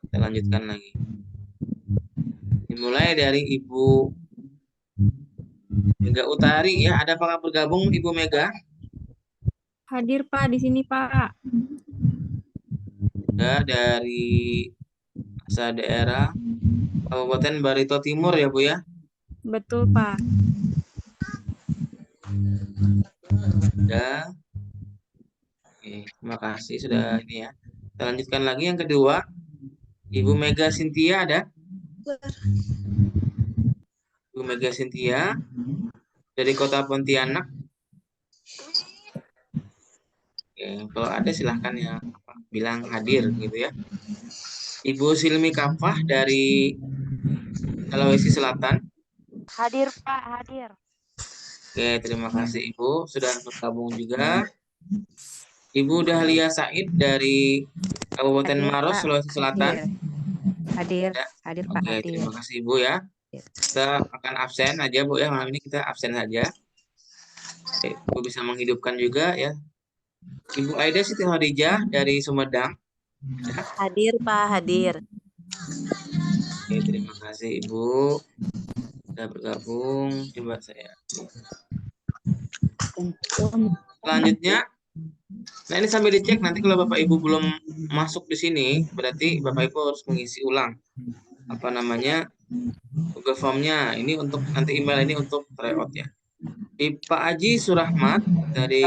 Kita lanjutkan lagi. Dimulai dari Ibu Mega Utari ya. Ada apakah bergabung Ibu Mega? Hadir Pak di sini Pak. Ya, dari asal daerah Kabupaten Barito Timur ya Bu ya. Betul Pak. Ya. Oke, terima kasih sudah ini ya. Kita lanjutkan lagi yang kedua. Ibu Mega Cynthia ada? Ibu Mega Cynthia dari Kota Pontianak. Oke, kalau ada silahkan ya bilang hadir gitu ya. Ibu Silmi Kafah dari Sulawesi Selatan. Hadir Pak, hadir. Oke, terima kasih Ibu sudah bergabung juga. Ibu Dahlia Said dari Kabupaten Hadir, Maros, Pak. Sulawesi Selatan. Hadir, Ya. hadir Pak, Oke, hadir. terima kasih Ibu ya. Kita akan absen aja Bu ya, malam ini kita absen saja. Oke, Ibu bisa menghidupkan juga ya. Ibu Aida Siti Khadijah dari Sumedang. Hadir Pak, hadir. Oke, terima kasih Ibu sudah bergabung. Coba saya. Selanjutnya, nah ini sambil dicek nanti kalau Bapak Ibu belum masuk di sini, berarti Bapak Ibu harus mengisi ulang apa namanya Google Form-nya. Ini untuk nanti email ini untuk tryout ya. Pak Aji Surahmat dari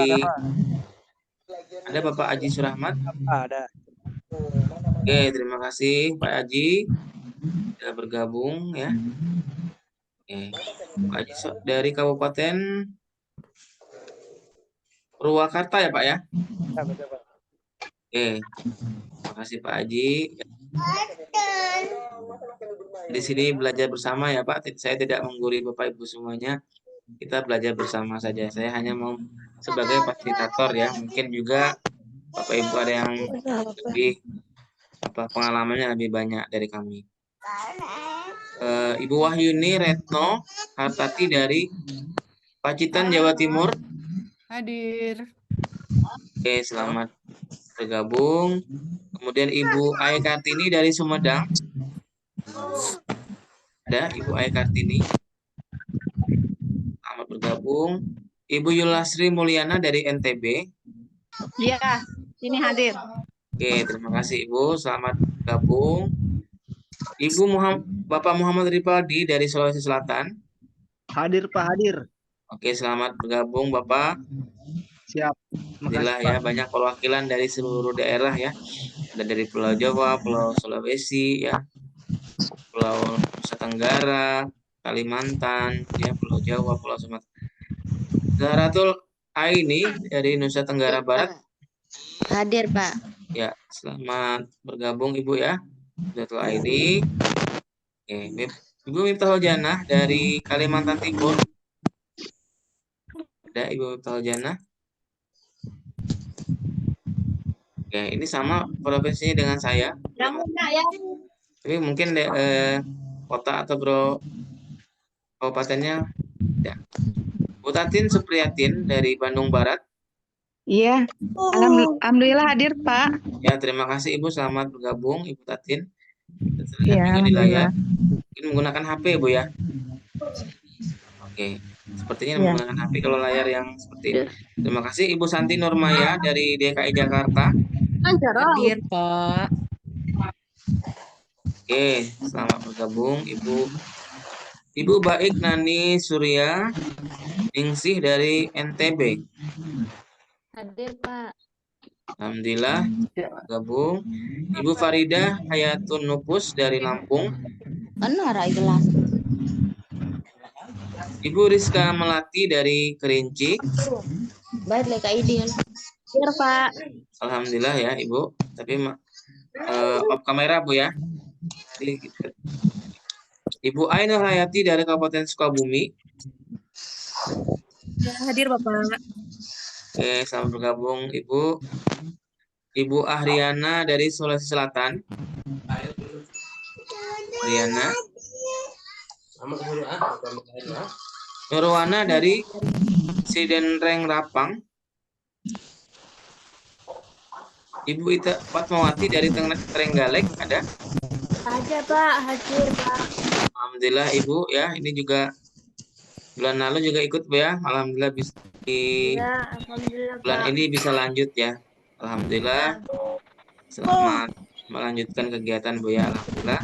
ada Bapak Aji Surahmat? Ada. Oke, terima kasih Pak Aji sudah bergabung ya. Oke, Pak Aji dari Kabupaten Purwakarta ya Pak ya? Ya, betul, Pak. Oke, terima kasih Pak Aji. Di sini belajar bersama ya Pak. Saya tidak menggurui Bapak Ibu semuanya. Kita belajar bersama saja. Saya hanya mau sebagai fasilitator ya. Mungkin juga Bapak Ibu ada yang lebih pengalamannya lebih banyak dari kami. Ibu Wahyuni Retno Hartati dari Pacitan, Jawa Timur. Hadir. Oke, selamat bergabung. Kemudian Ibu Ai Kartini dari Sumedang. Ada Ibu Ai Kartini. Selamat bergabung. Ibu Yulasri Mulyana dari NTB. Iya, ini hadir. Oke, terima kasih Ibu. Selamat bergabung. Bapak Muhammad Ripaldi dari Sulawesi Selatan. Hadir Pak, hadir. Oke, selamat bergabung Bapak. Siap. Alhamdulillah ya, banyak perwakilan dari seluruh daerah ya. Ada dari Pulau Jawa, Pulau Sulawesi ya, Pulau Nusa Tenggara, Kalimantan, ya, Pulau Jawa, Pulau Sumatera. Zahratul Aini dari Nusa Tenggara Barat. Hadir, Pak. Ya, selamat bergabung Ibu ya. Zahratul Aini. Oke, Ibu Miftahul Janah dari Kalimantan Timur. Ada Ibu Miftahul Janah. Oke, ini sama profesinya dengan saya. Tapi mungkin kota atau kabupatennya ya. Bu Tatin Supriyatin dari Bandung Barat. Iya, alhamdulillah hadir Pak. Ya, terima kasih Ibu, selamat bergabung Ibu Tatin. Terlihat Iya, juga di layar. alhamdulillah. Mungkin menggunakan HP Bu ya. Oke, sepertinya Iya. menggunakan HP kalau layar yang seperti ini. Terima kasih Ibu Santi Nurmaya dari DKI Jakarta. Hadir Pak. Oke, selamat bergabung Ibu Baik Nani Surya Ningsih dari NTB. Hadir, Pak. Alhamdulillah bergabung. Ibu Farida Hayatun Nupus dari Lampung. Benar, jelas. Ibu Rizka Melati dari Kerinci. Baik, leka ideal. Hadir Pak. Alhamdulillah ya Ibu. Tapi off kamera Bu ya. Ibu Ainul Hayati dari Kabupaten Sukabumi. Hadir Bapak. Oke, selamat bergabung Ibu. Ibu Ahriana dari Sulawesi Selatan. Ahriana. Nurwana dari Sidenreng Rapang. Ibu Ita Fatmawati dari Trenggalek ada? Ada Pak, hadir Pak. Alhamdulillah Ibu ya, ini juga bulan lalu juga ikut Bu ya. Alhamdulillah bisa di Alhamdulillah, bulan ini bisa lanjut ya. Alhamdulillah. Selamat melanjutkan kegiatan Bu ya. Alhamdulillah.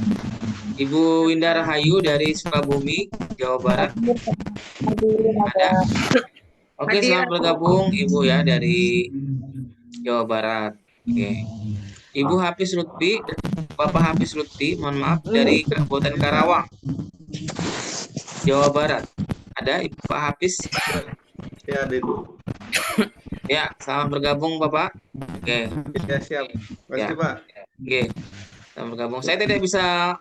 Ibu Winda Rahayu dari Sukabumi, Jawa Barat. Ada? Oke, selamat bergabung Ibu ya dari Jawa Barat. Oke. Ibu Hafiz Lutfi, Bapak Hafiz Lutfi, mohon maaf, dari Kabupaten Karawang, Jawa Barat. Ada Ibu Pak Hafiz? Ya, Adik. Ya, selamat bergabung Bapak. Oke. Ya, siap. Makasih, Pak. Oke. Selamat bergabung. Saya tidak bisa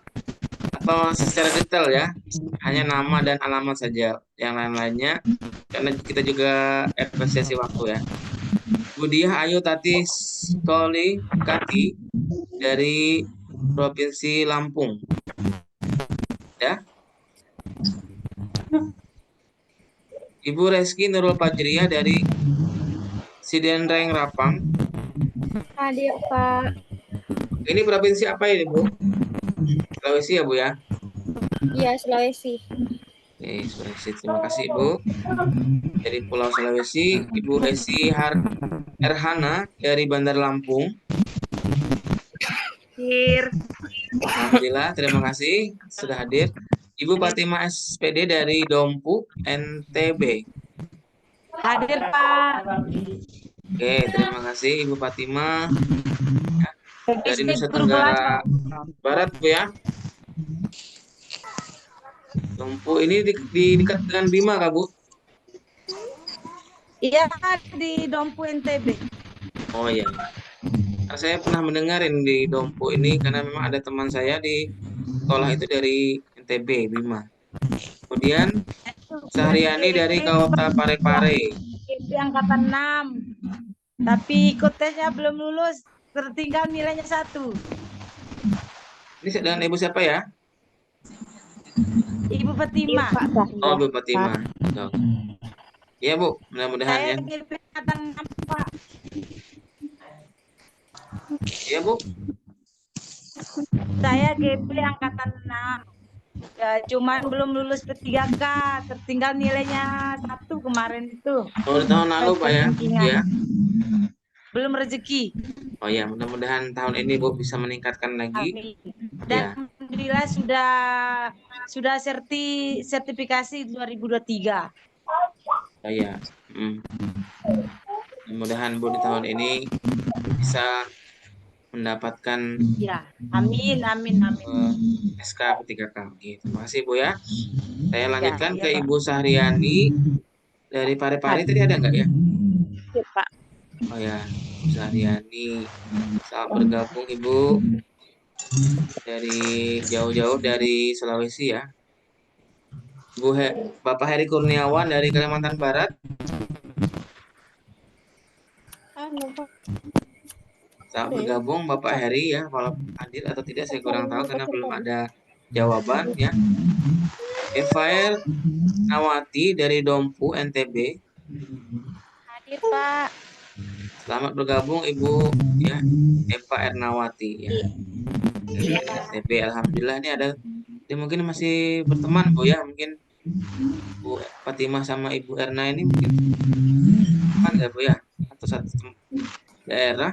atau secara detail ya, hanya nama dan alamat saja. Yang lain-lainnya, karena kita juga apresiasi waktu ya. Budiah Ayu Tati Stoli Kati dari Provinsi Lampung. Ya. Ibu Reski Nurul Fajriah dari Sidenreng Rapang. Hadir, Pak. Ini provinsi apa ini, Bu? Sulawesi ya, Bu ya? Iya, Sulawesi. Oke, Sulawesi. Terima kasih, Ibu. Dari Pulau Sulawesi, Ibu Esi Erhana dari Bandar Lampung. Hadir. Alhamdulillah, terima kasih sudah hadir. Ibu Fatima SPD dari Dompu, NTB. Hadir, Pak. Oke, terima kasih Ibu Fatima. Ya, dari Nusa Tenggara Barat, Bu ya. Dompu ini di dekat dengan Bima, Kak, Bu? Iya, di Dompu NTB. Oh iya. Nah, saya pernah mendengar ini di Dompu ini karena memang ada teman saya di sekolah itu dari NTB, Bima. Kemudian Sahriani dari Kota Parepare. GP angkatan 6. Tapi ikut tesnya belum lulus, tertinggal nilainya 1. Ini dengan Ibu siapa ya? Ibu Fatima. Oh, Bu Fatima. Oh. Iya, Bu. Mudah-mudahan ya. Saya GP angkatan 6, Pak. Iya, Bu. Saya GP angkatan 6. Ya, cuman belum lulus P3K, tertinggal nilainya 1 kemarin itu. Oh, di tahun lalu, Pak ya. Ya. Belum rezeki. Oh ya, mudah-mudahan tahun ini Bu bisa meningkatkan lagi. Amin. Ya. Dan alhamdulillah sudah sertifikasi 2023. Oh ya. Mudah-mudahan Bu di tahun ini bisa mendapatkan Ya, amin. SK P3K. Oke, terima kasih Bu ya. Saya lanjutkan Ya, ke Ibu Sahriani dari Parepare tadi ada nggak ya? Iya, Pak. Oh ya, Ibu Sahriani. Selamat bergabung Ibu dari jauh-jauh dari Sulawesi ya. Bapak Heri Kurniawan dari Kalimantan Barat. Selamat bergabung Bapak Heri ya, walaupun hadir atau tidak saya kurang tahu karena belum ada jawaban ya. Evael Nawati dari Dompu NTB. Hadir, Pak. Selamat bergabung Ibu ya, Eva Ernawati ya. NTB. Alhamdulillah ini ada, dia mungkin masih berteman Bu ya, mungkin Bu Fatimah sama Ibu Erna ini mungkin teman nggak Bu ya, atau satu daerah?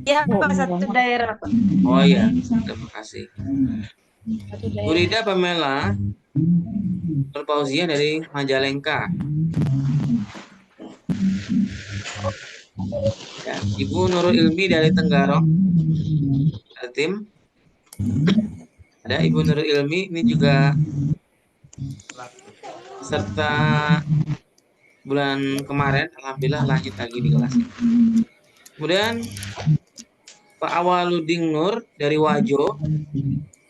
Ya, Pak, satu daerah, Pak. Oh iya, terima kasih. Bu Rida Pamela Fauzia dari Majalengka. Ya, Ibu Nurul Ilmi dari Tenggarong. Ada tim. Ada Ibu Nurul Ilmi ini juga serta bulan kemarin, alhamdulillah lanjut lagi di kelas. Kemudian Pak Awaludin Nur dari Wajo.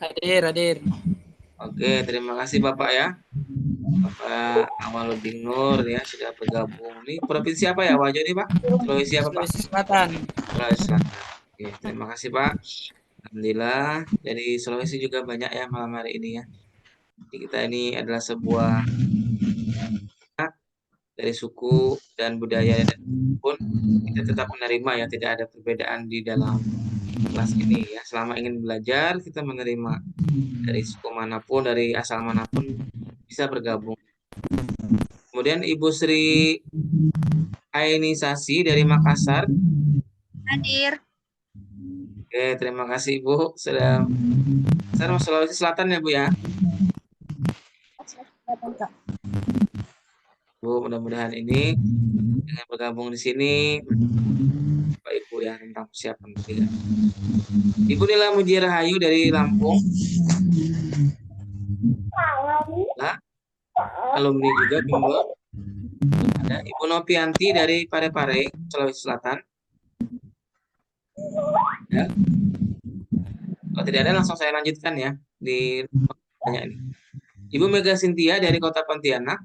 Hadir. Oke, terima kasih Bapak ya. Bapak Awaludin Nur ya sudah bergabung. Ini provinsi apa ya Wajo ini Pak? Sulawesi apa Pak? Sulawesi Selatan. Sulawesi Selatan. Oke, terima kasih Pak. Alhamdulillah dari Sulawesi juga banyak ya malam hari ini ya. Jadi kita ini adalah sebuah dari suku dan budaya dan pun kita tetap menerima ya, tidak ada perbedaan di dalam kelas ini ya. Selama ingin belajar, kita menerima dari suku manapun, dari asal manapun bisa bergabung. Kemudian Ibu Sri Ainisasi dari Makassar. Hadir. Oke, terima kasih Ibu sudah Sulawesi Selatan ya Bu ya. Bu, mudah-mudahan ini dengan bergabung di sini Bapak Ibu ya tentang persiapan kuliah. Ibu Nila Mujirahayu dari Lampung. Nah, alumni juga bimbel. Ada Ibu Nopianti dari Parepare, Sulawesi Selatan. Ya. Kalau tidak ada langsung saya lanjutkan ya di pertanyaan ini. Ibu Mega Sintia dari Kota Pontianak.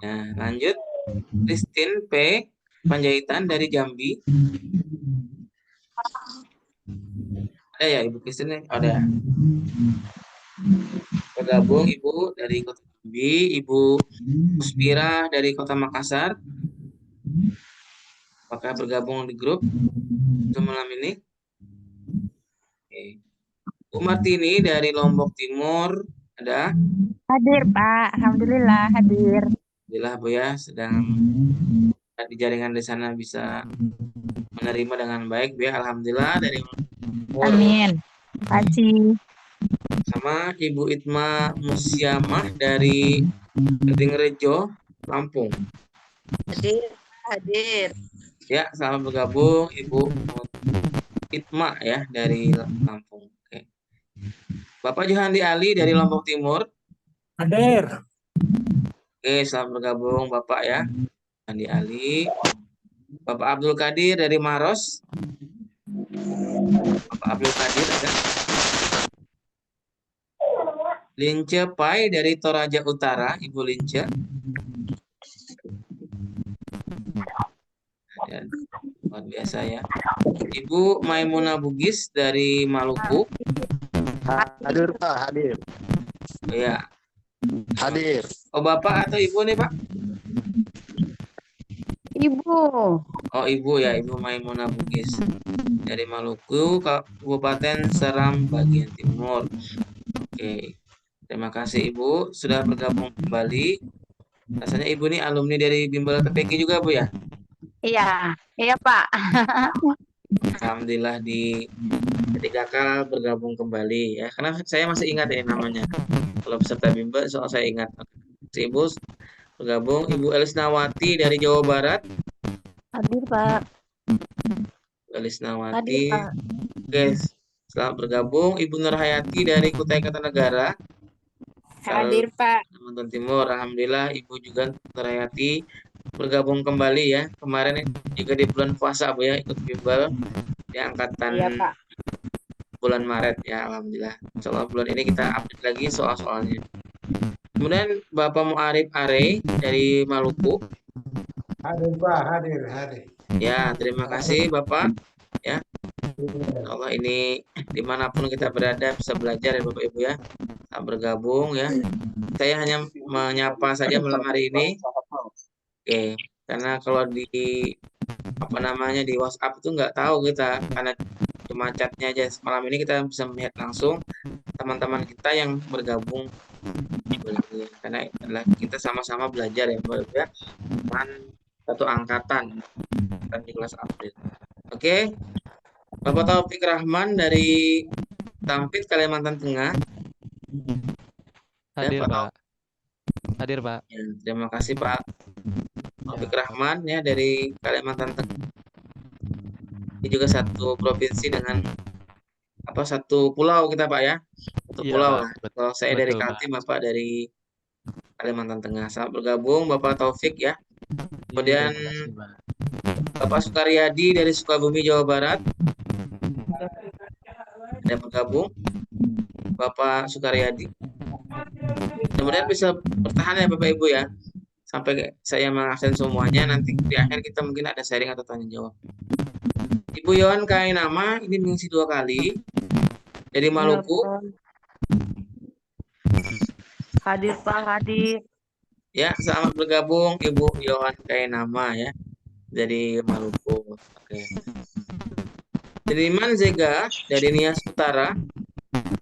Nah, lanjut. Christine P. Panjaitan dari Jambi. Ada ya Ibu Christine? Ada. Bergabung Ibu dari Kota Jambi, Ibu Muspira dari Kota Makassar. Apakah bergabung di grup malam ini? Oke. Bu Martini dari Lombok Timur ada? Hadir, Pak. Alhamdulillah hadir. Alhamdulillah Bu ya, sedang di jaringan di sana bisa menerima dengan baik Bu ya. Alhamdulillah dari Amin. Terima kasih. sama Ibu Itma Musiamah dari Kedingrejo, Lampung. Hadir. Ya, selamat bergabung Ibu Itma ya dari Lampung. Oke. Bapak Johandi Ali dari Lombok Timur. Hadir. Oke, selamat bergabung Bapak ya. Johandi Ali. Bapak Abdul Qadir dari Maros. Bapak Abdul Qadir ada. Lince Pai dari Toraja Utara, Ibu Lince. Dan luar biasa ya. Ibu Maimunah Bugis dari Maluku. Hadir Pak, hadir. Oh, ya. Hadir. Oh, Bapak atau Ibu nih, Pak? Ibu. Oh, Ibu ya, Ibu Maimunah Bugis dari Maluku, Kabupaten Seram bagian timur. Oke. Terima kasih Ibu sudah bergabung kembali. Rasanya Ibu ini alumni dari Bimbel TPQ juga Bu ya? Iya, iya Pak. Alhamdulillah di ketika bergabung kembali ya. Karena saya masih ingat ya namanya. Kalau peserta Bimbel soal saya ingat. Ibu bergabung, Ibu Elisnawati dari Jawa Barat. Hadir Pak. Elisnawati. Hadir Pak. Guys, selamat bergabung. Ibu Nurhayati dari Kutai Kartanegara. Hadir Pak. Kalimantan Timur. Alhamdulillah Ibu juga Nurhayati bergabung kembali ya. Kemarin juga di bulan puasa Bu ya, ikut bimbel di angkatan Iya Pak. bulan Maret ya. Alhamdulillah. Insyaallah bulan ini kita update lagi soal-soalnya. Kemudian Bapak Muarif Are dari Maluku. Hadir Pak, hadir. Ya, terima kasih Bapak ya. Allah ini dimanapun kita berada bisa belajar ya Bapak Ibu ya. Kita bergabung ya. Saya hanya menyapa saja malam hari ini. Oke, karena kalau di di WhatsApp itu nggak tahu kita karena cuma chatnya aja. Malam ini kita bisa melihat langsung teman-teman kita yang bergabung karena adalah kita sama-sama belajar ya Bapak Ibu ya. Satu angkatan di kelas April. Oke. Bapak Taufik Rahman dari Tampit, Kalimantan Tengah. Hadir Pak. Hadir Pak. Ya, terima kasih Pak Taufik Rahman ya dari Kalimantan Tengah. Ini juga satu provinsi dengan satu pulau kita Pak ya. Satu pulau. Kalau saya dari Kaltim, Bapak dari Kalimantan Tengah. Selamat bergabung Bapak Taufik ya. Kemudian Bapak Sukaryadi dari Sukabumi, Jawa Barat. Ada bergabung Bapak Sukaryadi. Kemudian bisa bertahan ya Bapak Ibu ya. Sampai saya mengabsen semuanya, nanti di akhir kita mungkin ada sharing atau tanya jawab. Ibu Yohan Kainama ini mengisi 2 kali dari Maluku. Hadir Pak, hadir. Ya, selamat bergabung Ibu Yohan Kainama ya. dari Maluku. Oke. Seniman Zega dari Nias Utara.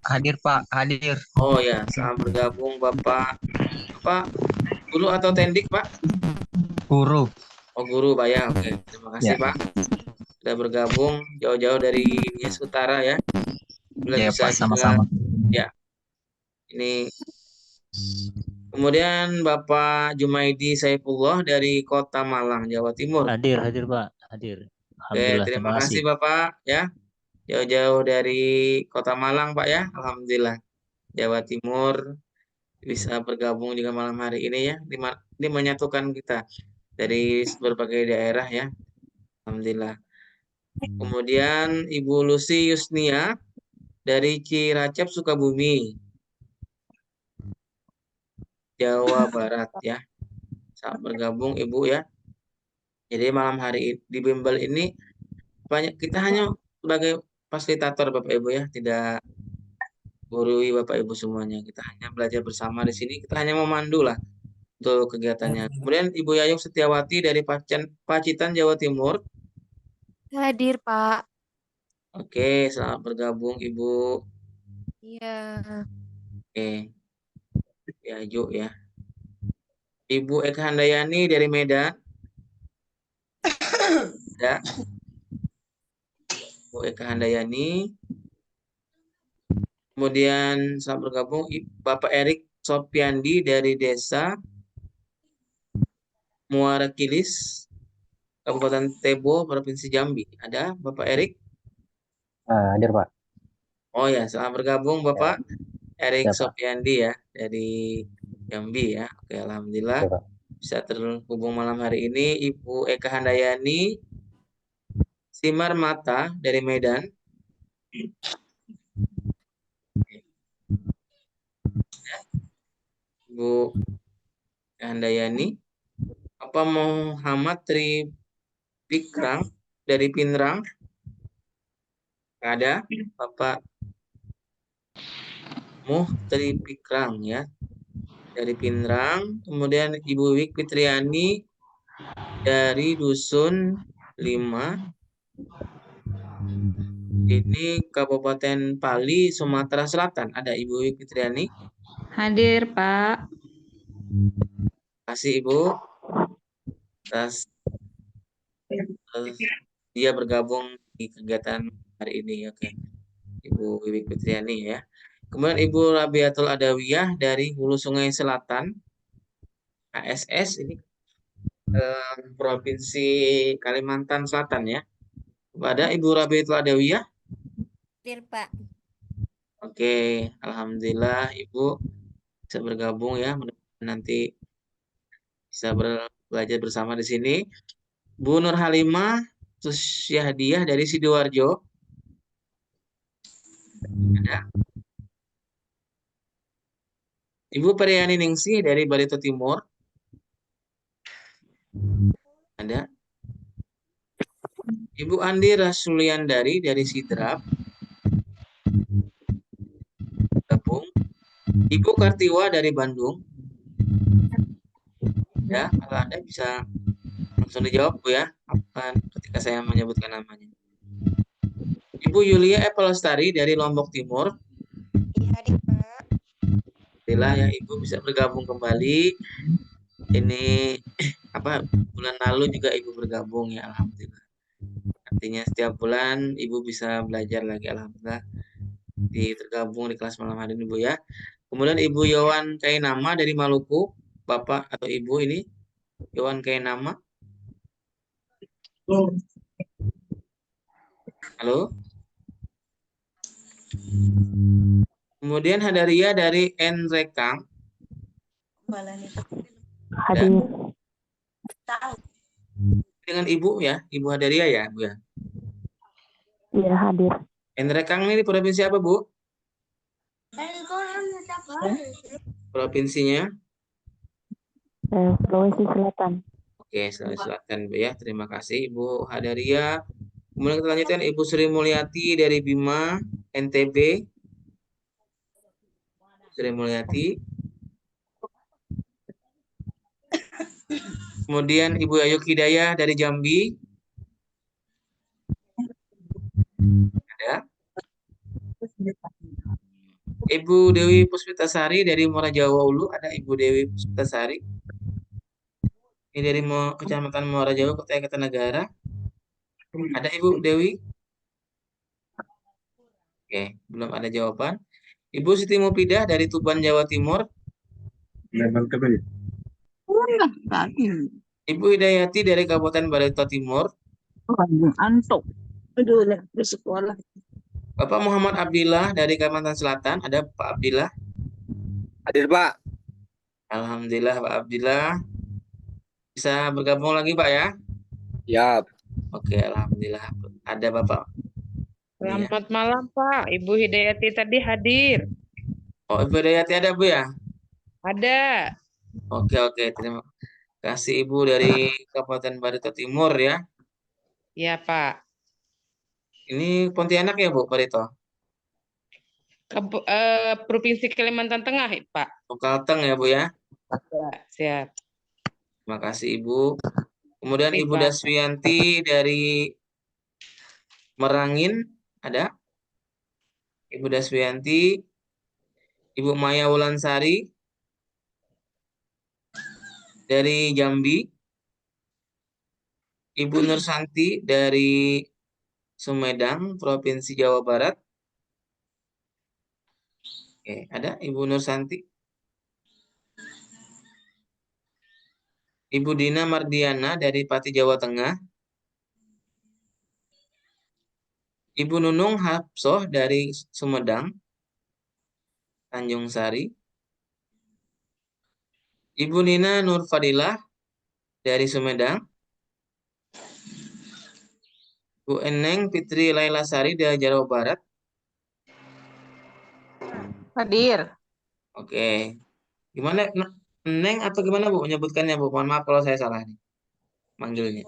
Hadir Pak, hadir. Oh ya, selamat bergabung Bapak. Bapak guru atau tendik, Pak? Guru. Oh, guru, Pak ya. Oke, terima kasih, Ya. Pak. Sudah bergabung jauh-jauh dari Nias Utara ya. Bila Ya bisa Pak, juga. sama-sama. Ya. Ini kemudian Bapak Jumaidi Saifullah dari Kota Malang, Jawa Timur. Hadir Pak. Hadir. Oke, Alhamdulillah, terima terima kasih kasih. Bapak ya. Jauh-jauh dari Kota Malang, Pak ya. Alhamdulillah. Jawa Timur bisa bergabung juga malam hari ini ya. Ini menyatukan kita dari berbagai daerah ya. Alhamdulillah. Kemudian Ibu Lucy Yusnia dari Cilacap, Sukabumi, Jawa Barat ya. Saat bergabung Ibu ya. Jadi malam hari di bimbel ini banyak kita hanya sebagai fasilitator Bapak Ibu ya, tidak gurui Bapak Ibu semuanya. Kita hanya belajar bersama di sini. Kita hanya memandu lah untuk kegiatannya. Kemudian Ibu Yayung Setiawati dari Pacitan, Jawa Timur. Hadir, Pak. Oke, selamat bergabung Ibu. Iya. Oke, ya Ju ya. Ibu Eka Handayani dari Medan. Ya. Bu Eka Handayani. Kemudian selamat bergabung Bapak Erik Sopiandi dari Desa Muara Kilis, Kabupaten Tebo, Provinsi Jambi. Ada Bapak Erik? Hadir Pak. Oh ya, selamat bergabung Bapak Erik Ya, Pak. Sopiandi ya dari Jambi ya. Oke, alhamdulillah Ya, Pak. bisa terhubung malam hari ini. Ibu Eka Handayani Simar Mata dari Medan. Ibu Handayani. Bapak Muhammad Tri Pikrang dari Pinrang. Ada Bapak Tri Pikrang ya dari Pinrang. Kemudian Ibu Wik Fitriani dari Dusun 5. Ini Kabupaten Pali, Sumatera Selatan. Ada Ibu Wik Fitriani. Hadir, Pak. Terima kasih Ibu atas dia bergabung di kegiatan hari ini. Oke, Ibu Wik Fitriani ya. Kemudian Ibu Rabiatul Adawiyah dari Hulu Sungai Selatan, ASS ini Provinsi Kalimantan Selatan ya. Ada Ibu Rabiatul Adawiyah. Hadir, Pak. Oke, alhamdulillah Ibu bisa bergabung ya. Mudah-mudahan nanti bisa belajar bersama di sini. Bu Nur Halimah Susyahdiah dari Sidoarjo. Ada. Ibu Periani Ningsih dari Barito Timur. Ada. Ibu Andi Rasuliandari dari Sidrap. Gabung. Ibu Kartiwa dari Bandung. Ya, kalau Anda bisa langsung dijawab Bu ya, ketika saya menyebutkan namanya. Ibu Yulia Epalestari dari Lombok Timur. Hadir, Pak. Alhamdulillah ya Ibu bisa bergabung kembali. Ini bulan lalu juga Ibu bergabung ya, alhamdulillah. Artinya setiap bulan Ibu bisa belajar lagi, alhamdulillah. Tergabung di kelas malam hari ini Bu ya. Kemudian Ibu Yowan Kainama dari Maluku, Bapak atau Ibu ini Yowan Kainama. Halo. Kemudian Hadaria dari Nrekang. Hadir. Dengan Ibu ya, Ibu Hadaria ya, Bu ya. Iya, hadir. Nrekang ini di provinsi apa, Bu? Provinsinya? Sulawesi Selatan. Oke, Sulawesi Selatan, Bu ya. Terima kasih Ibu Hadaria. Kemudian kita lanjutkan Ibu Sri Mulyati dari Bima, NTB. Sri Mulyati. Kemudian Ibu Ayu Hidayah dari Jambi. Ada. Ibu Dewi Puspitasari dari Muara Jawa Ulu. Ada Ibu Dewi Puspitasari. Ini dari Kecamatan Muara Jawa, Kota Kertanegara. Ada Ibu Dewi? Oke, belum ada jawaban. Ibu Siti Mupidah dari Tuban, Jawa Timur. Ibu Hidayati dari Kabupaten Barito Timur. Antuk. Aduh, di sekolah. Bapak Muhammad Abdillah dari Kalimantan Selatan. Ada Pak Abdillah? Hadir, Pak. Alhamdulillah Pak Abdillah. Bisa bergabung lagi Pak ya? Siap. Oke, alhamdulillah. Ada Bapak. Selamat malam, Pak. Ibu Hidayati tadi hadir. Oh, Ibu Hidayati ada Bu ya? Ada. Oke, terima kasih Ibu dari Kabupaten Barito Timur ya. Iya, Pak. Ini Pontianak ya Bu, Barito? Provinsi Kalimantan Tengah, Pak. Kalteng ya Bu ya? Ya, siap. Terima kasih Ibu. Kemudian Baik, Ibu Pak. Daswianti dari Merangin, ada? Ibu Daswianti, Ibu Maya Wulansari dari Jambi, Ibu Nursanti dari Sumedang, Provinsi Jawa Barat. Oke, ada Ibu Nursanti. Ibu Dina Mardiana dari Pati, Jawa Tengah. Ibu Nunung Hapsoh dari Sumedang, Tanjung Sari. Ibu Nina Nurfadilah dari Sumedang. Bu Eneng Fitri Laila Sari dari Jawa Barat. Hadir. Oke. Gimana? Neng atau gimana Bu menyebutkannya Bu? Mohon maaf kalau saya salah nih manggilnya.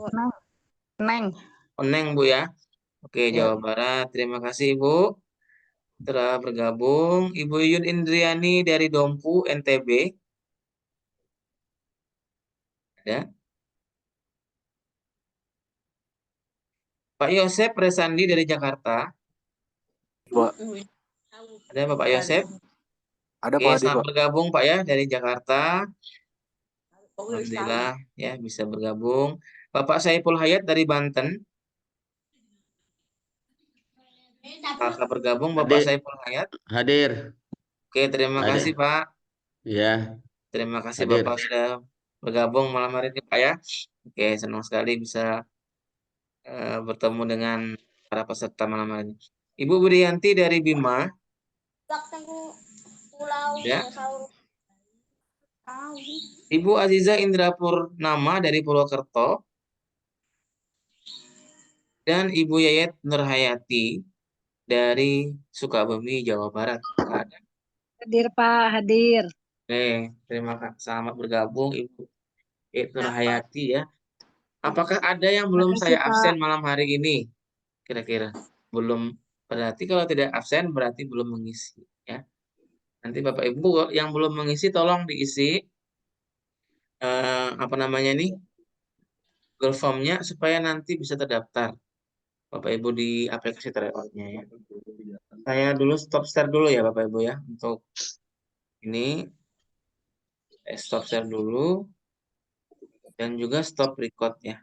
Neng. Oh, Neng Bu ya. Oke, Jawa Barat. Terima kasih Ibu telah bergabung. Ibu Yun Indriani dari Dompu, NTB. Ada. Pak Yosep Resandi dari Jakarta. Ada Bapak Yosep? Ada Oke, selamat bergabung Pak ya dari Jakarta. Alhamdulillah ya bisa bergabung. Bapak Saiful Hayat dari Banten. Kakak bergabung Bapak Saiful Hayat. Hadir. Oke, terima kasih Pak. Ya. Terima kasih Hadir. Bapak sudah bergabung malam hari ini Pak ya. Oke, senang sekali bisa bertemu dengan para peserta malam hari ini. Ibu Budianti dari Bima. Ya. Ibu Aziza Indrapurnama dari Purwokerto. Dan Ibu Yayet Nurhayati dari Sukabumi, Jawa Barat. Ada. Hadir, Pak. Hadir. Oke, terima kasih. Selamat bergabung Ibu Yayet Nurhayati ya. Apakah ada yang belum saya absen malam hari ini? Kira-kira belum. Berarti kalau tidak absen berarti belum mengisi ya. Nanti Bapak Ibu yang belum mengisi tolong diisi apa namanya nih? Google Form-nya supaya nanti bisa terdaftar. Bapak Ibu di aplikasi tryout-nya ya. Saya dulu stop share dulu ya Bapak Ibu ya untuk ini. Stop share dulu dan juga stop record ya.